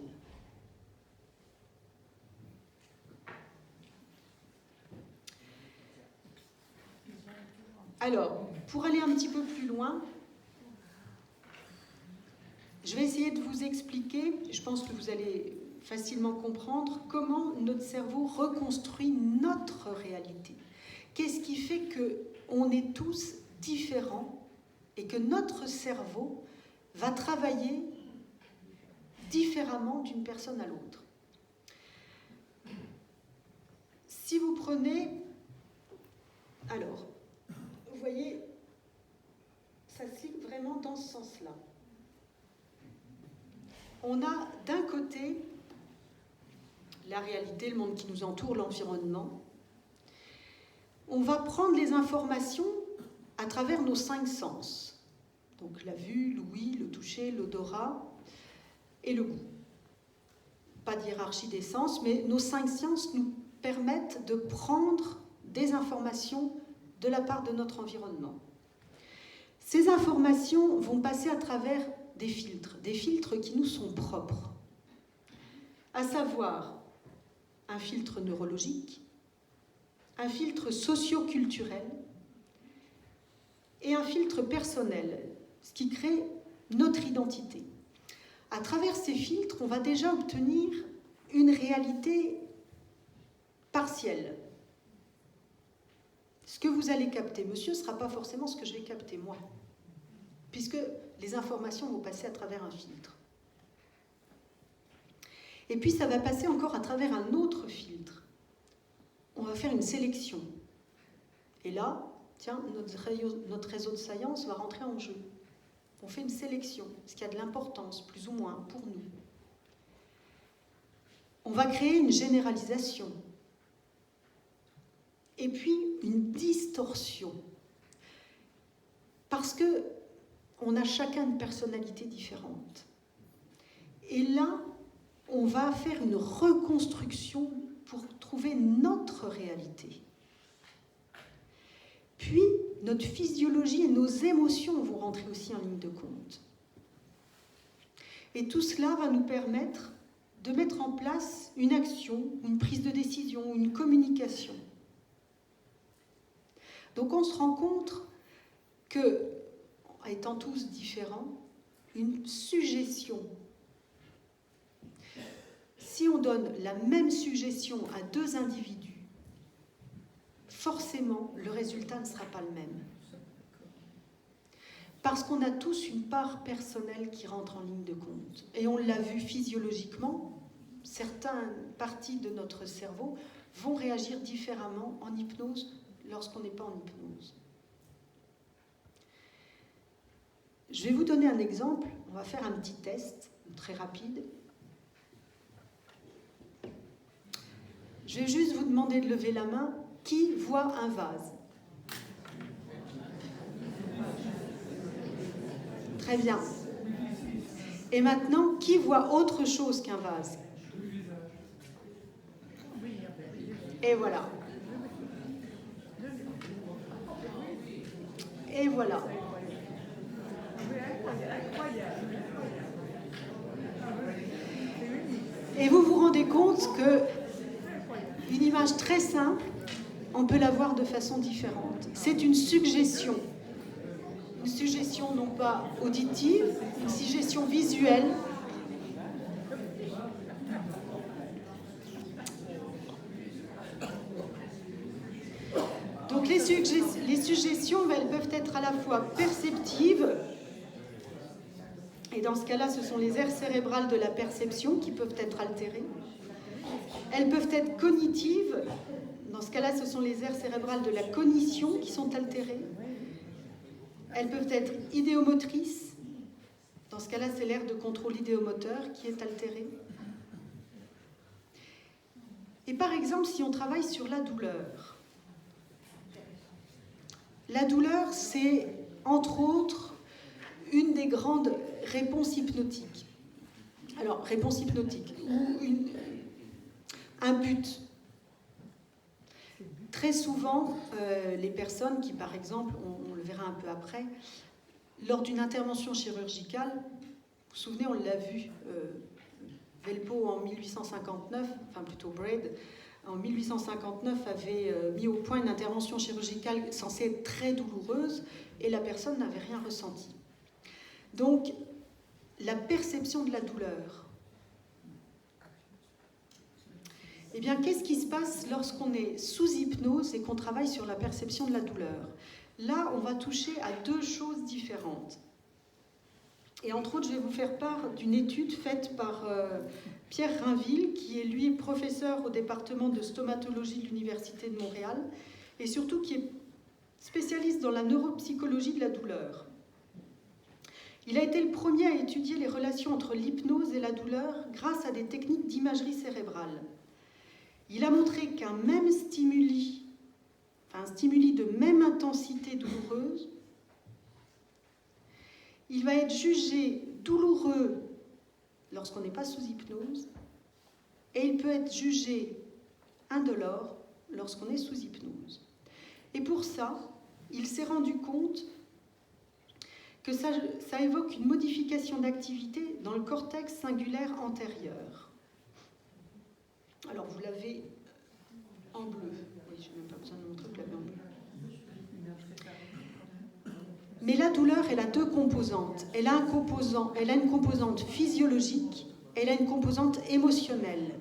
Alors, pour aller un petit peu plus loin, je vais essayer de vous expliquer, je pense que vous allez facilement comprendre, comment notre cerveau reconstruit notre réalité. Qu'est-ce qui fait qu'on est tous différents et que notre cerveau va travailler différemment d'une personne à l'autre. Si vous prenez... Alors... Vous voyez, ça s'inscrit vraiment dans ce sens-là. On a d'un côté la réalité, le monde qui nous entoure, l'environnement. On va prendre les informations à travers nos 5 sens. Donc la vue, l'ouïe, le toucher, l'odorat et le goût. Pas de hiérarchie des sens, mais nos 5 sens nous permettent de prendre des informations de la part de notre environnement. Ces informations vont passer à travers des filtres qui nous sont propres, à savoir un filtre neurologique, un filtre socio-culturel et un filtre personnel, ce qui crée notre identité. À travers ces filtres, on va déjà obtenir une réalité partielle. ce que vous allez capter, monsieur, ne sera pas forcément ce que je vais capter, moi. Puisque les informations vont passer à travers un filtre. Et puis, ça va passer encore à travers un autre filtre. On va faire une sélection. Et là, tiens, notre réseau de science va rentrer en jeu. On fait une sélection, ce qui a de l'importance, plus ou moins, pour nous. On va créer une généralisation. Et puis, une distorsion. Parce que on a chacun une personnalité différente. Et là, on va faire une reconstruction pour trouver notre réalité. Puis, notre physiologie et nos émotions vont rentrer aussi en ligne de compte. Et tout cela va nous permettre de mettre en place une action, une prise de décision, une communication. Donc on se rend compte que, étant tous différents, une suggestion. Si on donne la même suggestion à deux individus, forcément, le résultat ne sera pas le même. Parce qu'on a tous une part personnelle qui rentre en ligne de compte. Et on l'a vu physiologiquement, certaines parties de notre cerveau vont réagir différemment en hypnose lorsqu'on n'est pas en hypnose. Je vais vous donner un exemple. On va faire un petit test très rapide. Je vais juste vous demander de lever la main. Qui voit un vase? Très bien. Et maintenant, qui voit autre chose qu'un vase? Et voilà. Et voilà. Et vous vous rendez compte que une image très simple, on peut la voir de façon différente. C'est une suggestion. Une suggestion non pas auditive, une suggestion visuelle. Donc les suggestions, elles peuvent être à la fois perceptives, et dans ce cas-là, ce sont les aires cérébrales de la perception qui peuvent être altérées. Elles peuvent être cognitives. Dans ce cas-là, ce sont les aires cérébrales de la cognition qui sont altérées. Elles peuvent être idéomotrices. Dans ce cas-là, c'est l'aire de contrôle idéomoteur qui est altérée. Et par exemple, si on travaille sur la douleur, c'est, entre autres, une des grandes réponses hypnotiques. Alors, réponse hypnotique, ou un but. Très souvent, les personnes qui, par exemple, on le verra un peu après, lors d'une intervention chirurgicale, vous vous souvenez, on l'a vu, Velpeau en 1859, enfin plutôt Braid, en 1859 avait mis au point une intervention chirurgicale censée être très douloureuse et la personne n'avait rien ressenti. Donc, la perception de la douleur. Eh bien, qu'est-ce qui se passe lorsqu'on est sous hypnose et qu'on travaille sur la perception de la douleur? Là, on va toucher à deux choses différentes. Et entre autres, je vais vous faire part d'une étude faite par Pierre Rainville, qui est lui professeur au département de stomatologie de l'Université de Montréal, et surtout qui est spécialiste dans la neuropsychologie de la douleur. Il a été le premier à étudier les relations entre l'hypnose et la douleur grâce à des techniques d'imagerie cérébrale. Il a montré qu'un même stimuli, un stimuli de même intensité douloureuse, il va être jugé douloureux lorsqu'on n'est pas sous hypnose, et il peut être jugé indolore lorsqu'on est sous hypnose. Et pour ça, il s'est rendu compte que ça évoque une modification d'activité dans le cortex singulaire antérieur. Alors, vous l'avez en bleu. Oui, je n'ai même pas besoin de montrer que vous l'avez en bleu. Mais la douleur, elle a deux composantes. Elle a une composante physiologique, elle a une composante émotionnelle.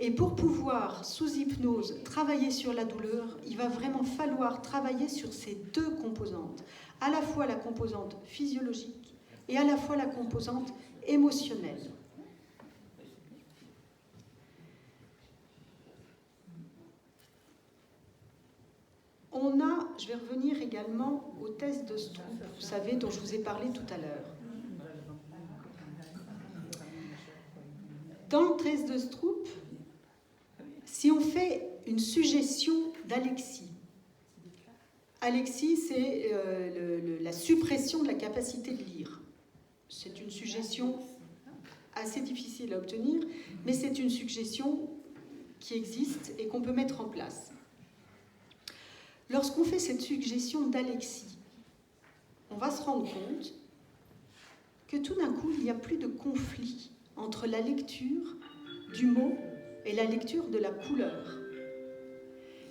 Et pour pouvoir, sous hypnose, travailler sur la douleur, il va vraiment falloir travailler sur ces deux composantes, à la fois la composante physiologique et à la fois la composante émotionnelle. Je vais revenir également au test de Stroop, vous savez, dont je vous ai parlé tout à l'heure. Dans le test de Stroop, si on fait une suggestion d'alexie, alexie, c'est la suppression de la capacité de lire. C'est une suggestion assez difficile à obtenir, mais c'est une suggestion qui existe et qu'on peut mettre en place. Lorsqu'on fait cette suggestion d'alexie, on va se rendre compte que tout d'un coup, il n'y a plus de conflit entre la lecture du mot et la lecture de la couleur,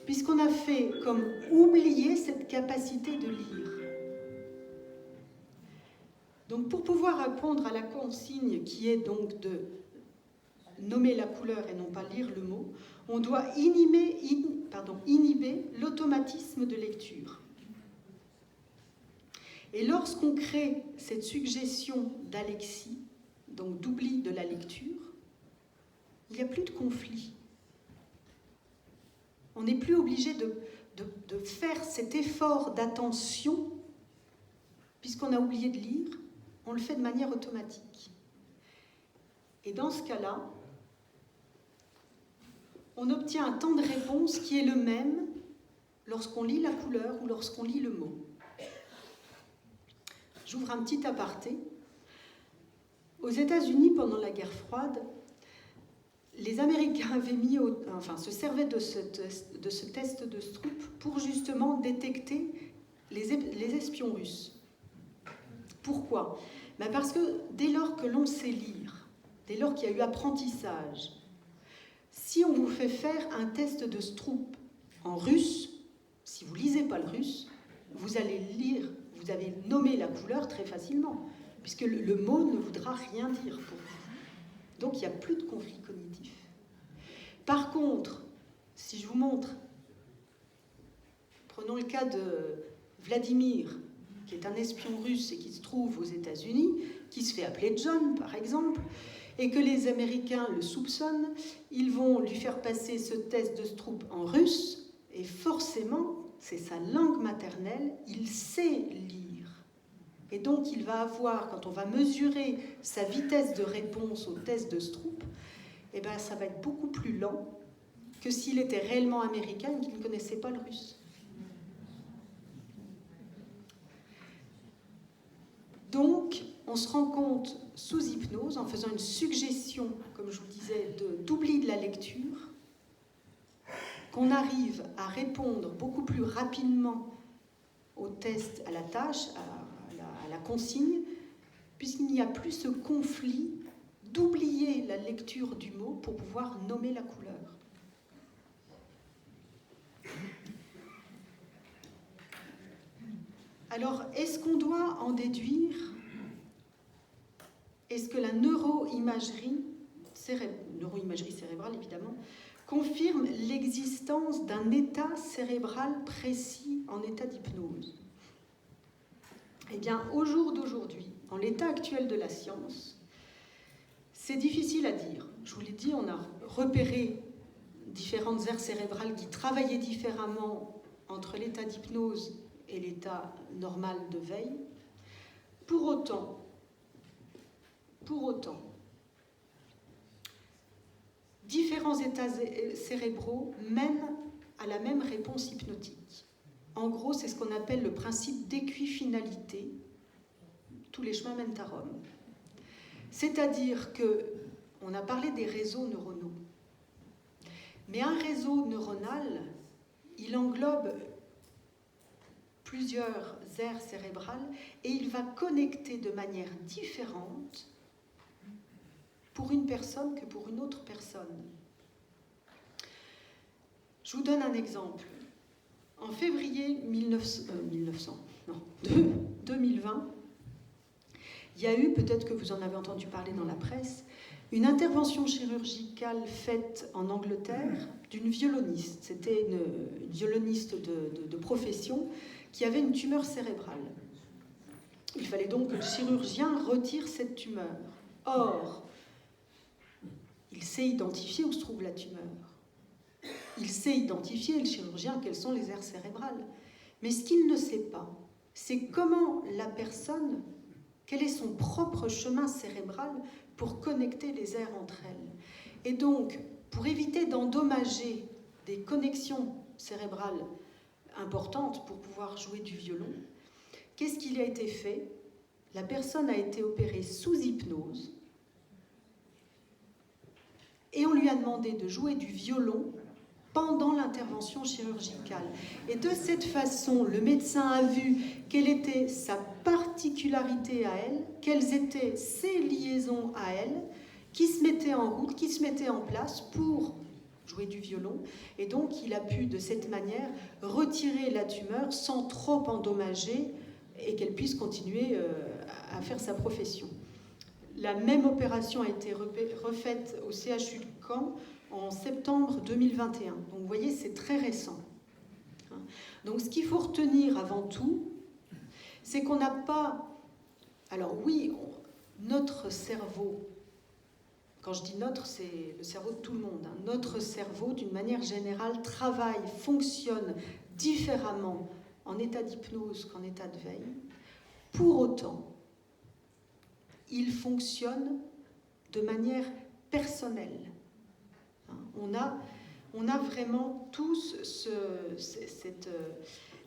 puisqu'on a fait comme oublier cette capacité de lire. Donc pour pouvoir répondre à la consigne qui est donc de nommer la couleur et non pas lire le mot, on doit inhiber l'automatisme de lecture. Et lorsqu'on crée cette suggestion d'alexie, donc d'oubli de la lecture, il n'y a plus de conflit. On n'est plus obligé de faire cet effort d'attention, puisqu'on a oublié de lire, on le fait de manière automatique. Et dans ce cas-là, on obtient un temps de réponse qui est le même lorsqu'on lit la couleur ou lorsqu'on lit le mot. J'ouvre un petit aparté. Aux États-Unis, pendant la guerre froide, les Américains avaient se servaient de ce test de Stroop pour justement détecter les espions russes. Pourquoi ? Parce que dès lors que l'on sait lire, dès lors qu'il y a eu apprentissage, si on vous fait faire un test de Stroop en russe, si vous ne lisez pas le russe, vous allez lire, vous avez nommé la couleur très facilement, puisque le mot ne voudra rien dire pour vous. Donc il n'y a plus de conflit cognitif. Par contre, si je vous montre, prenons le cas de Vladimir, qui est un espion russe et qui se trouve aux États-Unis, qui se fait appeler John, par exemple, et que les Américains le soupçonnent, ils vont lui faire passer ce test de Stroop en russe, et forcément, c'est sa langue maternelle, il sait lire. Et donc, il va avoir, quand on va mesurer sa vitesse de réponse au test de Stroop, ça va être beaucoup plus lent que s'il était réellement américain et qu'il ne connaissait pas le russe. Donc, on se rend compte, sous hypnose, en faisant une suggestion, comme je vous disais, d'oubli de la lecture, qu'on arrive à répondre beaucoup plus rapidement au test, à la tâche, à la consigne, puisqu'il n'y a plus ce conflit d'oublier la lecture du mot pour pouvoir nommer la couleur. Alors, est-ce qu'on doit en déduire, est-ce que la neuroimagerie cérébrale, évidemment, confirme l'existence d'un état cérébral précis en état d'hypnose? Eh bien, au jour d'aujourd'hui, en l'état actuel de la science, c'est difficile à dire. Je vous l'ai dit, on a repéré différentes aires cérébrales qui travaillaient différemment entre l'état d'hypnose et l'état normal de veille. Pour autant, différents états cérébraux mènent à la même réponse hypnotique. En gros, c'est ce qu'on appelle le principe d'équifinalité. Tous les chemins mènent à Rome. C'est-à-dire qu'on a parlé des réseaux neuronaux. Mais un réseau neuronal, il englobe plusieurs aires cérébrales et il va connecter de manière différente pour une personne que pour une autre personne. Je vous donne un exemple. En février 2020, il il y a eu, peut-être que vous en avez entendu parler dans la presse, une intervention chirurgicale faite en Angleterre d'une violoniste. C'était une violoniste de profession qui avait une tumeur cérébrale. Il fallait donc que le chirurgien retire cette tumeur. Or, il sait identifier où se trouve la tumeur. Il sait identifier, le chirurgien, quelles sont les aires cérébrales. Mais ce qu'il ne sait pas, c'est comment la personne, quel est son propre chemin cérébral pour connecter les aires entre elles. Et donc, pour éviter d'endommager des connexions cérébrales importantes pour pouvoir jouer du violon, qu'est-ce qu'il a été fait? La personne a été opérée sous hypnose et on lui a demandé de jouer du violon pendant l'intervention chirurgicale. Et de cette façon, le médecin a vu quelle était sa particularité à elle, quelles étaient ses liaisons à elle, qui se mettaient en route, qui se mettaient en place pour jouer du violon. Et donc, il a pu, de cette manière, retirer la tumeur sans trop endommager et qu'elle puisse continuer à faire sa profession. La même opération a été refaite au CHU de Caen en septembre 2021. Donc vous voyez, c'est très récent. Donc ce qu'il faut retenir avant tout, c'est qu'on n'a pas... Alors oui, notre cerveau, quand je dis notre, c'est le cerveau de tout le monde, hein. Notre cerveau, d'une manière générale, travaille, fonctionne différemment en état d'hypnose qu'en état de veille. Pour autant, il fonctionne de manière personnelle. On a vraiment tous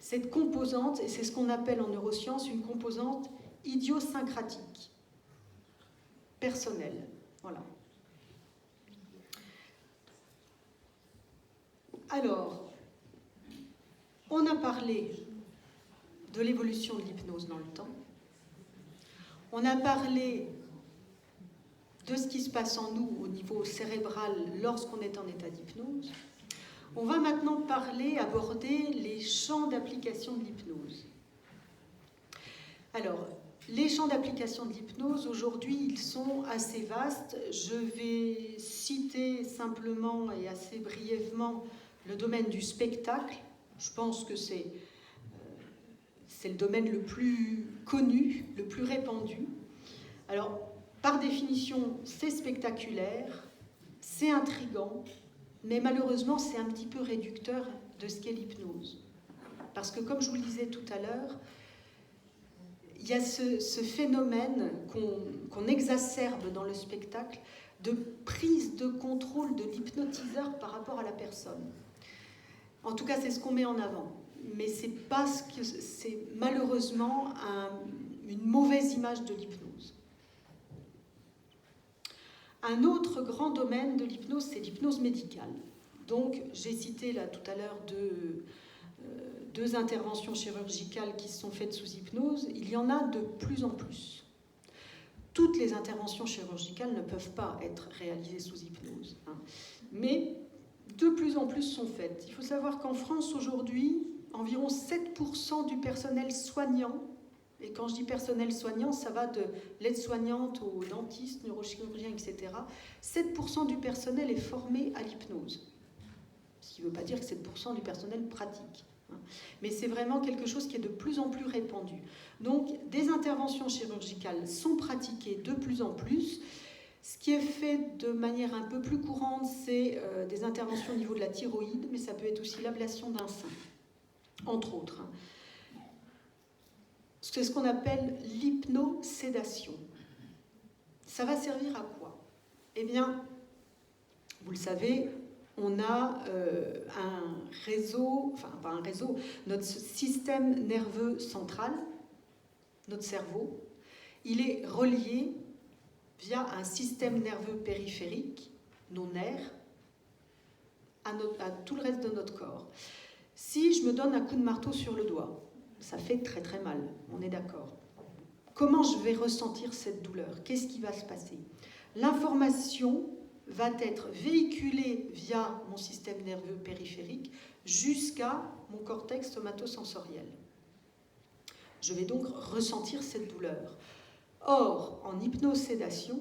cette composante, et c'est ce qu'on appelle en neurosciences une composante idiosyncratique, personnelle. Voilà. Alors, on a parlé de l'évolution de l'hypnose dans le temps. On a parlé de ce qui se passe en nous au niveau cérébral lorsqu'on est en état d'hypnose. On va maintenant aborder les champs d'application de l'hypnose. Alors, les champs d'application de l'hypnose, aujourd'hui, ils sont assez vastes. Je vais citer simplement et assez brièvement le domaine du spectacle. Je pense que c'est le domaine le plus connu, le plus répandu. Alors, par définition, c'est spectaculaire, c'est intriguant, mais malheureusement, c'est un petit peu réducteur de ce qu'est l'hypnose. Parce que, comme je vous le disais tout à l'heure, il y a ce phénomène qu'on exacerbe dans le spectacle de prise de contrôle de l'hypnotiseur par rapport à la personne. En tout cas, c'est ce qu'on met en avant. Mais c'est malheureusement une mauvaise image de l'hypnose. Un autre grand domaine de l'hypnose, c'est l'hypnose médicale. Donc, j'ai cité là tout à l'heure deux interventions chirurgicales qui se sont faites sous hypnose. Il y en a de plus en plus. Toutes les interventions chirurgicales ne peuvent pas être réalisées sous hypnose, hein. Mais de plus en plus sont faites. Il faut savoir qu'en France, aujourd'hui, environ 7% du personnel soignant, et quand je dis personnel soignant, ça va de l'aide-soignante au dentiste, neurochirurgien, etc. 7% du personnel est formé à l'hypnose. Ce qui ne veut pas dire que 7% du personnel pratique. Mais c'est vraiment quelque chose qui est de plus en plus répandu. Donc, des interventions chirurgicales sont pratiquées de plus en plus. Ce qui est fait de manière un peu plus courante, c'est des interventions au niveau de la thyroïde, mais ça peut être aussi l'ablation d'un sein, entre autres. C'est ce qu'on appelle l'hypnosédation. Ça va servir à quoi? Eh bien, vous le savez, on a un réseau, enfin pas un réseau, notre système nerveux central, notre cerveau, il est relié via un système nerveux périphérique, nos nerfs, à tout le reste de notre corps. Si je me donne un coup de marteau sur le doigt, ça fait très très mal, on est d'accord. Comment je vais ressentir cette douleur? Qu'est-ce qui va se passer? L'information va être véhiculée via mon système nerveux périphérique jusqu'à mon cortex somatosensoriel. Je vais donc ressentir cette douleur. Or, en hypnosédation,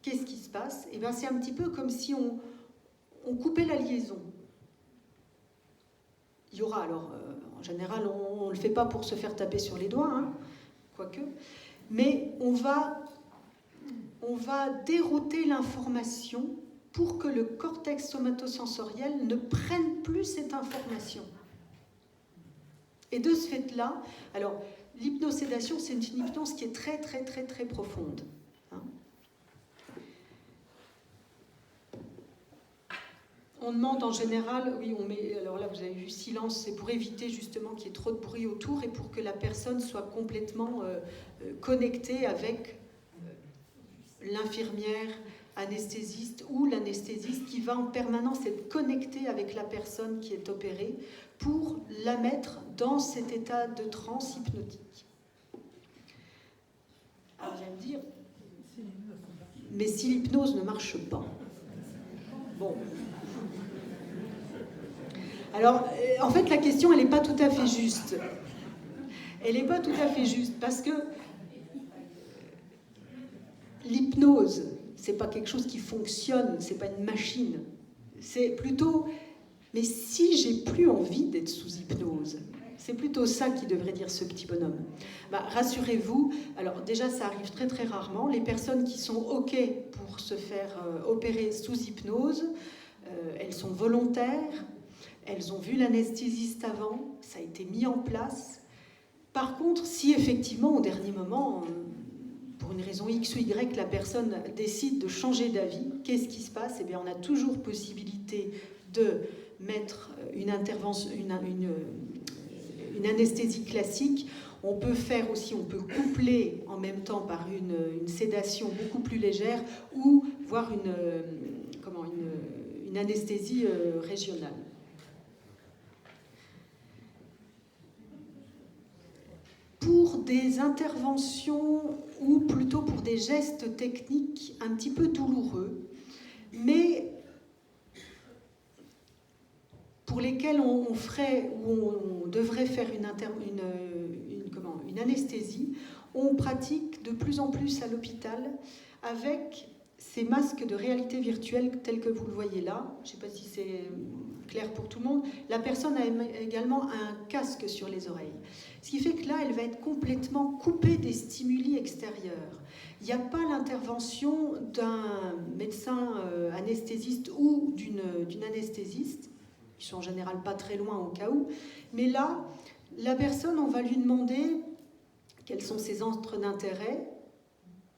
qu'est-ce qui se passe? Eh bien, c'est un petit peu comme si on coupait la liaison. Il y aura, alors, en général, on ne le fait pas pour se faire taper sur les doigts, hein, quoique, mais on va dérouter l'information pour que le cortex somatosensoriel ne prenne plus cette information. Et de ce fait-là, alors, l'hypnosédation, c'est une hypnose qui est très, très, très, très profonde. Hein. On demande en général, oui, on met, alors là, vous avez vu silence, c'est pour éviter justement qu'il y ait trop de bruit autour et pour que la personne soit complètement connectée avec l'infirmière, anesthésiste ou l'anesthésiste qui va en permanence être connecté avec la personne qui est opérée pour la mettre dans cet état de transe hypnotique. Alors vous allez me dire, mais si l'hypnose ne marche pas, bon. Alors, en fait, la question, elle n'est pas tout à fait juste. Elle n'est pas tout à fait juste parce que l'hypnose, c'est pas quelque chose qui fonctionne, c'est pas une machine. C'est plutôt, mais si j'ai plus envie d'être sous hypnose, c'est plutôt ça qui devrait dire ce petit bonhomme. Bah, rassurez-vous, alors déjà ça arrive très très rarement, les personnes qui sont OK pour se faire opérer sous hypnose, elles sont volontaires, elles ont vu l'anesthésiste avant, ça a été mis en place. Par contre, si effectivement au dernier moment, pour une raison X ou Y, la personne décide de changer d'avis, qu'est-ce qui se passe? Eh bien, on a toujours possibilité de mettre une intervention, une anesthésie classique. On peut faire aussi, on peut coupler en même temps par une sédation beaucoup plus légère ou voire une anesthésie régionale. Pour des interventions ou plutôt pour des gestes techniques un petit peu douloureux, mais pour lesquels on devrait faire une anesthésie, on pratique de plus en plus à l'hôpital avec ces masques de réalité virtuelle tels que vous le voyez là. Je ne sais pas si c'est clair pour tout le monde. La personne a également un casque sur les oreilles. Ce qui fait que là, elle va être complètement coupée des stimuli extérieurs. Il n'y a pas l'intervention d'un médecin anesthésiste ou d'une anesthésiste. Ils sont en général pas très loin au cas où. Mais là, la personne, on va lui demander quels sont ses centres d'intérêt.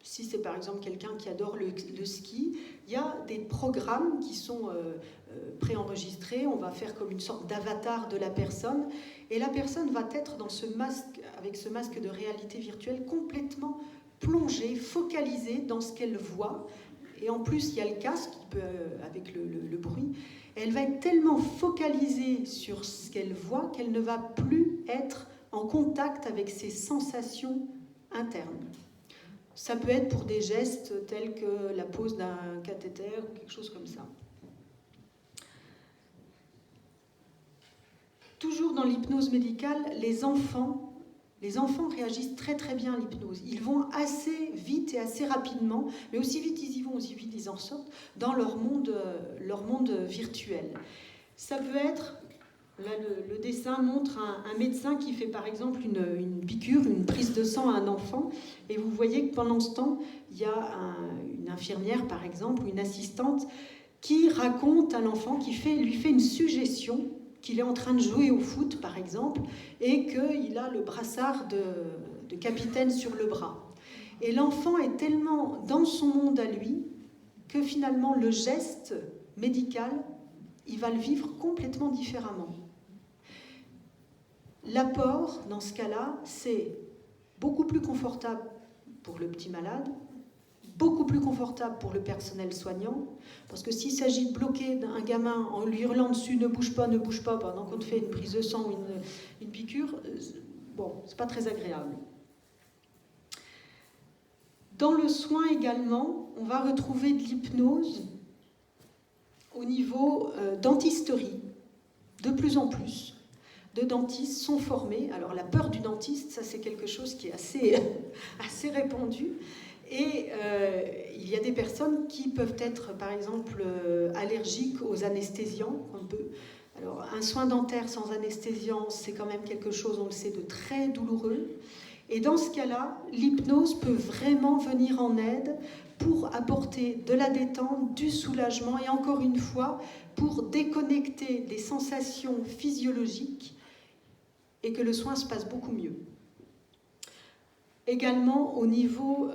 Si c'est par exemple quelqu'un qui adore le ski, il y a des programmes qui sont préenregistrés. On va faire comme une sorte d'avatar de la personne. Et la personne va être dans ce masque, avec ce masque de réalité virtuelle, complètement plongée, focalisée dans ce qu'elle voit. Et en plus, il y a le casque avec le bruit. Et elle va être tellement focalisée sur ce qu'elle voit qu'elle ne va plus être en contact avec ses sensations internes. Ça peut être pour des gestes tels que la pose d'un cathéter ou quelque chose comme ça. Toujours dans l'hypnose médicale, les enfants réagissent très très bien à l'hypnose. Ils vont assez vite et assez rapidement, mais aussi vite ils y vont, aussi vite ils en sortent, dans leur monde virtuel. Ça peut être, là le dessin montre un médecin qui fait par exemple une piqûre, une prise de sang à un enfant, et vous voyez que pendant ce temps, il y a une infirmière par exemple, ou une assistante, qui raconte à l'enfant, lui fait une suggestion, qu'il est en train de jouer au foot, par exemple, et qu'il a le brassard de capitaine sur le bras. Et l'enfant est tellement dans son monde à lui que finalement, le geste médical, il va le vivre complètement différemment. L'apport, dans ce cas-là, c'est beaucoup plus confortable pour le petit malade, beaucoup plus confortable pour le personnel soignant, parce que s'il s'agit de bloquer un gamin en lui hurlant dessus « ne bouge pas », pendant qu'on te fait une prise de sang ou une piqûre, bon, c'est pas très agréable. Dans le soin également, on va retrouver de l'hypnose au niveau d'antisterie, de plus en plus. de dentistes sont formés. Alors la peur du dentiste, ça c'est quelque chose qui est assez répandu. Et il y a des personnes qui peuvent être, par exemple, allergiques aux anesthésiants. Alors, un soin dentaire sans anesthésiant, c'est quand même quelque chose, on le sait, de très douloureux. Et dans ce cas-là, l'hypnose peut vraiment venir en aide pour apporter de la détente, du soulagement et encore une fois, pour déconnecter des sensations physiologiques et que le soin se passe beaucoup mieux. Également au niveau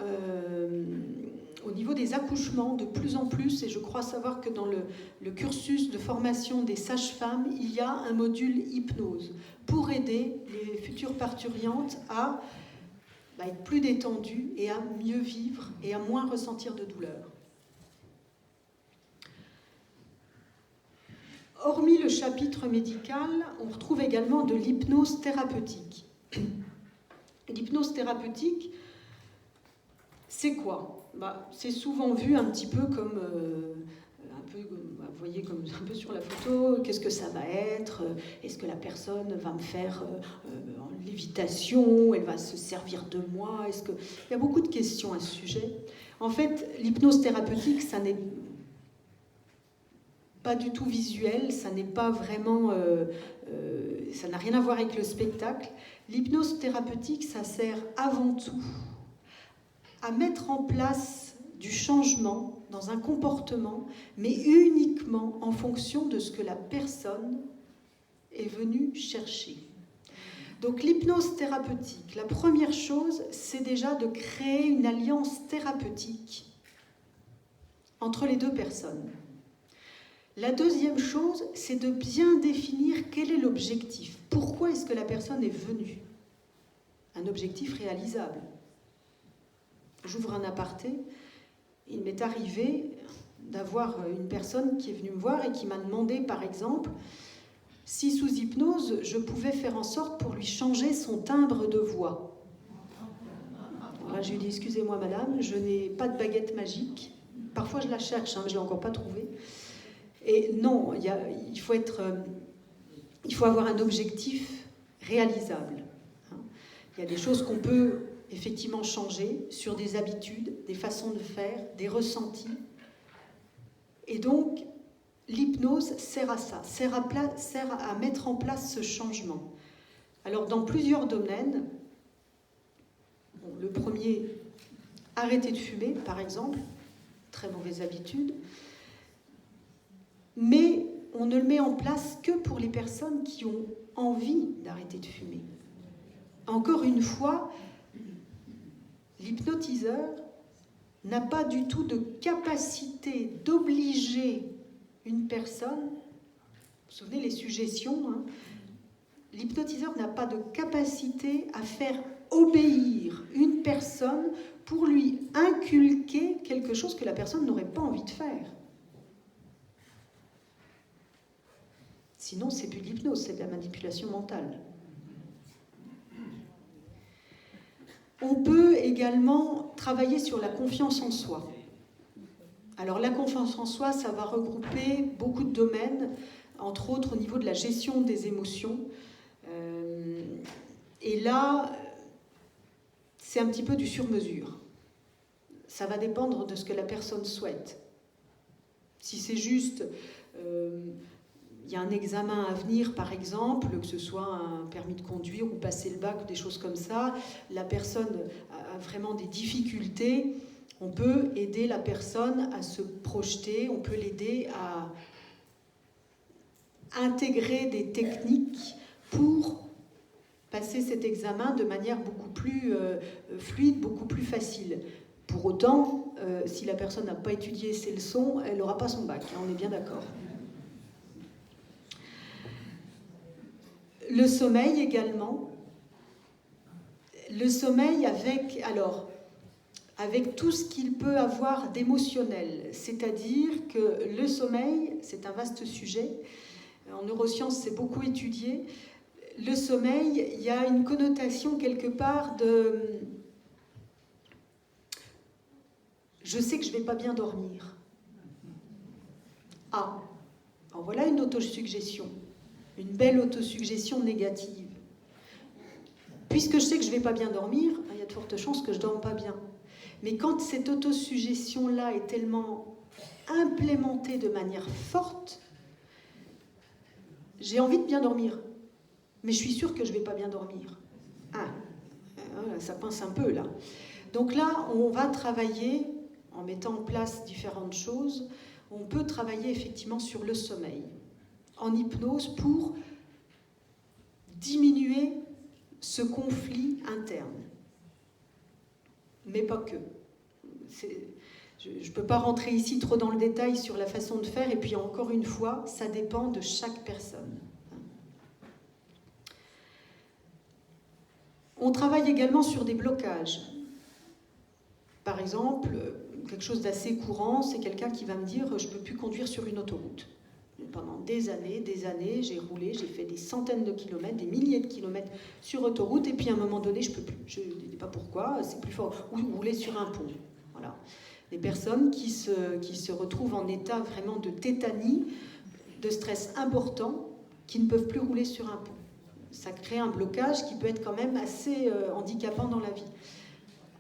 des accouchements, de plus en plus, et je crois savoir que dans le cursus de formation des sages-femmes, il y a un module hypnose pour aider les futures parturientes à être plus détendues et à mieux vivre et à moins ressentir de douleur. Hormis le chapitre médical, on retrouve également de l'hypnose thérapeutique. L'hypnose thérapeutique, c'est quoi ? C'est souvent vu un petit peu comme, vous voyez comme un peu sur la photo, qu'est-ce que ça va être ? Est-ce que la personne va me faire en lévitation ? Elle va se servir de moi ? Il y a beaucoup de questions à ce sujet. En fait, l'hypnose thérapeutique, ça n'est pas du tout visuel, ça n'est pas vraiment... ça n'a rien à voir avec le spectacle. L'hypnose thérapeutique, ça sert avant tout à mettre en place du changement dans un comportement, mais uniquement en fonction de ce que la personne est venue chercher. Donc l'hypnose thérapeutique, la première chose, c'est déjà de créer une alliance thérapeutique entre les deux personnes. La deuxième chose, c'est de bien définir quel est l'objectif. Pourquoi est-ce que la personne est venue ? Un objectif réalisable. J'ouvre un aparté. Il m'est arrivé d'avoir une personne qui est venue me voir et qui m'a demandé, par exemple, si sous hypnose, je pouvais faire en sorte pour lui changer son timbre de voix. Alors là, je lui ai dit, excusez-moi madame, je n'ai pas de baguette magique. Parfois je la cherche, je ne l'ai encore pas trouvée. Et non, il faut avoir un objectif réalisable. Il y a des choses qu'on peut effectivement changer sur des habitudes, des façons de faire, des ressentis. Et donc, l'hypnose sert à ça, sert à mettre en place ce changement. Alors, dans plusieurs domaines, le premier, arrêter de fumer, par exemple, très mauvaise habitude, mais on ne le met en place que pour les personnes qui ont envie d'arrêter de fumer. Encore une fois, l'hypnotiseur n'a pas du tout de capacité d'obliger une personne, vous vous souvenez les suggestions, l'hypnotiseur n'a pas de capacité à faire obéir une personne pour lui inculquer quelque chose que la personne n'aurait pas envie de faire. Sinon, c'est plus de l'hypnose, c'est de la manipulation mentale. On peut également travailler sur la confiance en soi. Alors la confiance en soi, ça va regrouper beaucoup de domaines, entre autres au niveau de la gestion des émotions. Et là, c'est un petit peu du sur-mesure. Ça va dépendre de ce que la personne souhaite. Si c'est juste... il y a un examen à venir, par exemple, que ce soit un permis de conduire ou passer le bac ou des choses comme ça, la personne a vraiment des difficultés, on peut aider la personne à se projeter, on peut l'aider à intégrer des techniques pour passer cet examen de manière beaucoup plus fluide, beaucoup plus facile. Pour autant, si la personne n'a pas étudié ses leçons, elle n'aura pas son bac, on est bien d'accord. Le sommeil également. Le sommeil avec tout ce qu'il peut avoir d'émotionnel. C'est-à-dire que le sommeil, c'est un vaste sujet. En neurosciences, c'est beaucoup étudié. Le sommeil, il y a une connotation quelque part de... Je sais que je ne vais pas bien dormir. Ah, alors voilà une autosuggestion. une belle autosuggestion négative. Puisque je sais que je ne vais pas bien dormir, il y a de fortes chances que je ne dorme pas bien. Mais quand cette autosuggestion-là est tellement implémentée de manière forte, j'ai envie de bien dormir, mais je suis sûre que je ne vais pas bien dormir. Ça pince un peu là. Donc là, on va travailler, en mettant en place différentes choses, on peut travailler effectivement sur le sommeil, en hypnose, pour diminuer ce conflit interne. Mais pas que. Je ne peux pas rentrer ici trop dans le détail sur la façon de faire, et puis encore une fois, ça dépend de chaque personne. On travaille également sur des blocages. Par exemple, quelque chose d'assez courant, c'est quelqu'un qui va me dire « je ne peux plus conduire sur une autoroute ». Pendant des années, j'ai roulé, j'ai fait des centaines de kilomètres, des milliers de kilomètres sur autoroute, et puis à un moment donné, je ne peux plus. Je ne dis pas pourquoi, c'est plus fort. Ou rouler sur un pont. Voilà. Des personnes qui se retrouvent en état vraiment de tétanie, de stress important, qui ne peuvent plus rouler sur un pont. Ça crée un blocage qui peut être quand même assez handicapant dans la vie.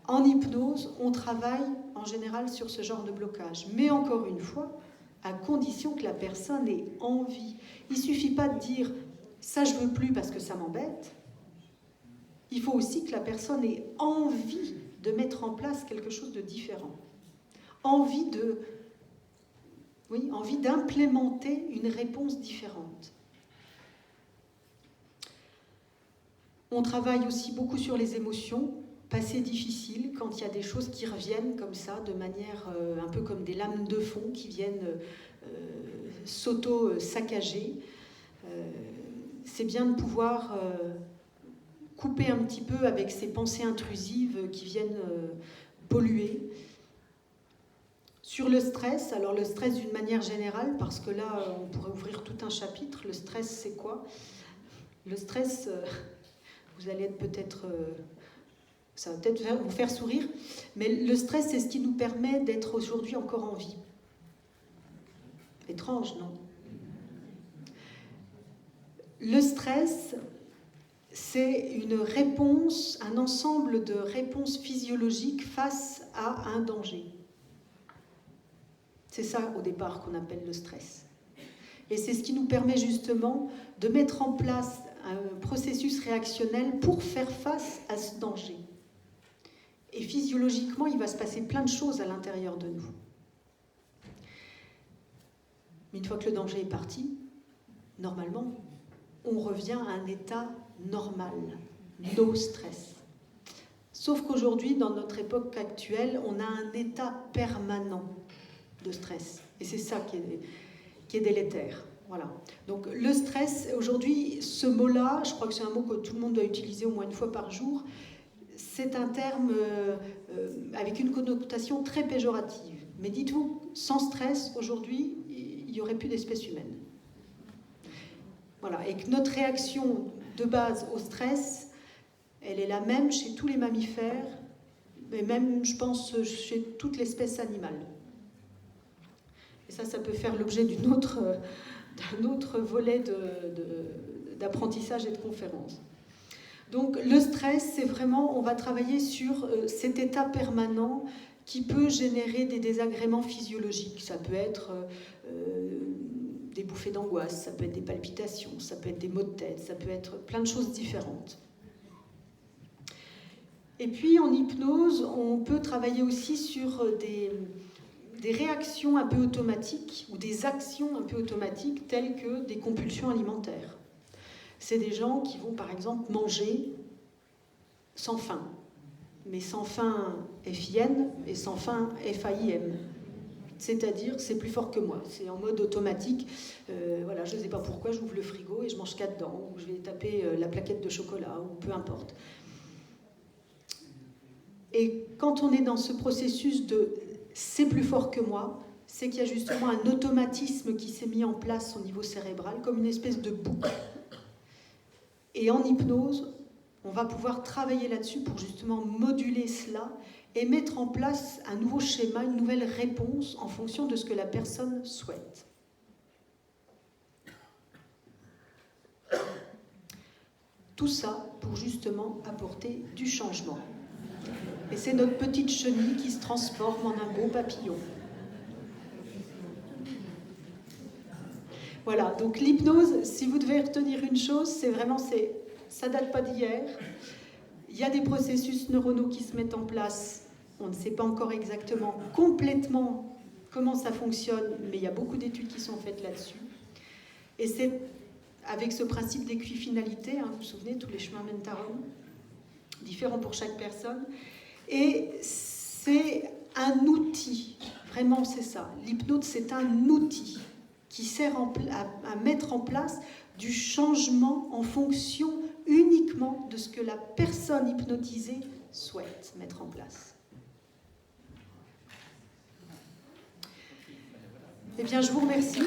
En hypnose, on travaille en général sur ce genre de blocage. Mais encore une fois, à condition que la personne ait envie. Il ne suffit pas de dire « ça je ne veux plus parce que ça m'embête ». Il faut aussi que la personne ait envie de mettre en place quelque chose de différent. Envie d'implémenter une réponse différente. On travaille aussi beaucoup sur les émotions, passé difficile, quand il y a des choses qui reviennent comme ça, de manière un peu comme des lames de fond qui viennent s'auto-saccager. C'est bien de pouvoir couper un petit peu avec ces pensées intrusives qui viennent polluer. Sur le stress, alors le stress d'une manière générale, parce que là, on pourrait ouvrir tout un chapitre. Le stress, c'est quoi? Le stress, vous allez être peut-être... ça va peut-être vous faire sourire, mais le stress, c'est ce qui nous permet d'être aujourd'hui encore en vie. Étrange, non? Le stress, c'est une réponse, un ensemble de réponses physiologiques face à un danger. C'est ça, au départ, qu'on appelle le stress. Et c'est ce qui nous permet justement de mettre en place un processus réactionnel pour faire face à ce danger. Et physiologiquement, il va se passer plein de choses à l'intérieur de nous. Mais une fois que le danger est parti, normalement, on revient à un état normal, no stress. Sauf qu'aujourd'hui, dans notre époque actuelle, on a un état permanent de stress. Et c'est ça qui est délétère. Voilà. Donc le stress, aujourd'hui, ce mot-là, je crois que c'est un mot que tout le monde doit utiliser au moins une fois par jour, c'est un terme avec une connotation très péjorative. Mais dites-vous, sans stress, aujourd'hui, il n'y aurait plus d'espèce humaine. Voilà. Et que notre réaction de base au stress, elle est la même chez tous les mammifères, mais même, je pense, chez toute l'espèce animale. Et ça peut faire l'objet d'un autre volet d'apprentissage et de conférence. Donc le stress, c'est vraiment, on va travailler sur cet état permanent qui peut générer des désagréments physiologiques. Ça peut être des bouffées d'angoisse, ça peut être des palpitations, ça peut être des maux de tête, ça peut être plein de choses différentes. Et puis en hypnose, on peut travailler aussi sur des réactions un peu automatiques ou des actions un peu automatiques telles que des compulsions alimentaires. C'est des gens qui vont par exemple manger sans faim, mais sans faim FIN et sans faim FAIM. C'est-à-dire c'est plus fort que moi, c'est en mode automatique. Voilà, je ne sais pas pourquoi, j'ouvre le frigo et je mange 4 dents, ou je vais taper la plaquette de chocolat, ou peu importe. Et quand on est dans ce processus de « c'est plus fort que moi », c'est qu'il y a justement un automatisme qui s'est mis en place au niveau cérébral, comme une espèce de boucle. Et en hypnose, on va pouvoir travailler là-dessus pour justement moduler cela et mettre en place un nouveau schéma, une nouvelle réponse en fonction de ce que la personne souhaite. Tout ça pour justement apporter du changement. Et c'est notre petite chenille qui se transforme en un beau papillon. Voilà, donc l'hypnose, si vous devez retenir une chose, c'est vraiment, ça date pas d'hier. Il y a des processus neuronaux qui se mettent en place. On ne sait pas encore exactement complètement comment ça fonctionne, mais il y a beaucoup d'études qui sont faites là-dessus. Et c'est avec ce principe d'équifinalité, vous vous souvenez, tous les chemins mènent à Rome, différents pour chaque personne. Et c'est un outil, vraiment c'est ça. L'hypnose, c'est un outil qui sert à mettre en place du changement en fonction uniquement de ce que la personne hypnotisée souhaite mettre en place. Eh bien, je vous remercie.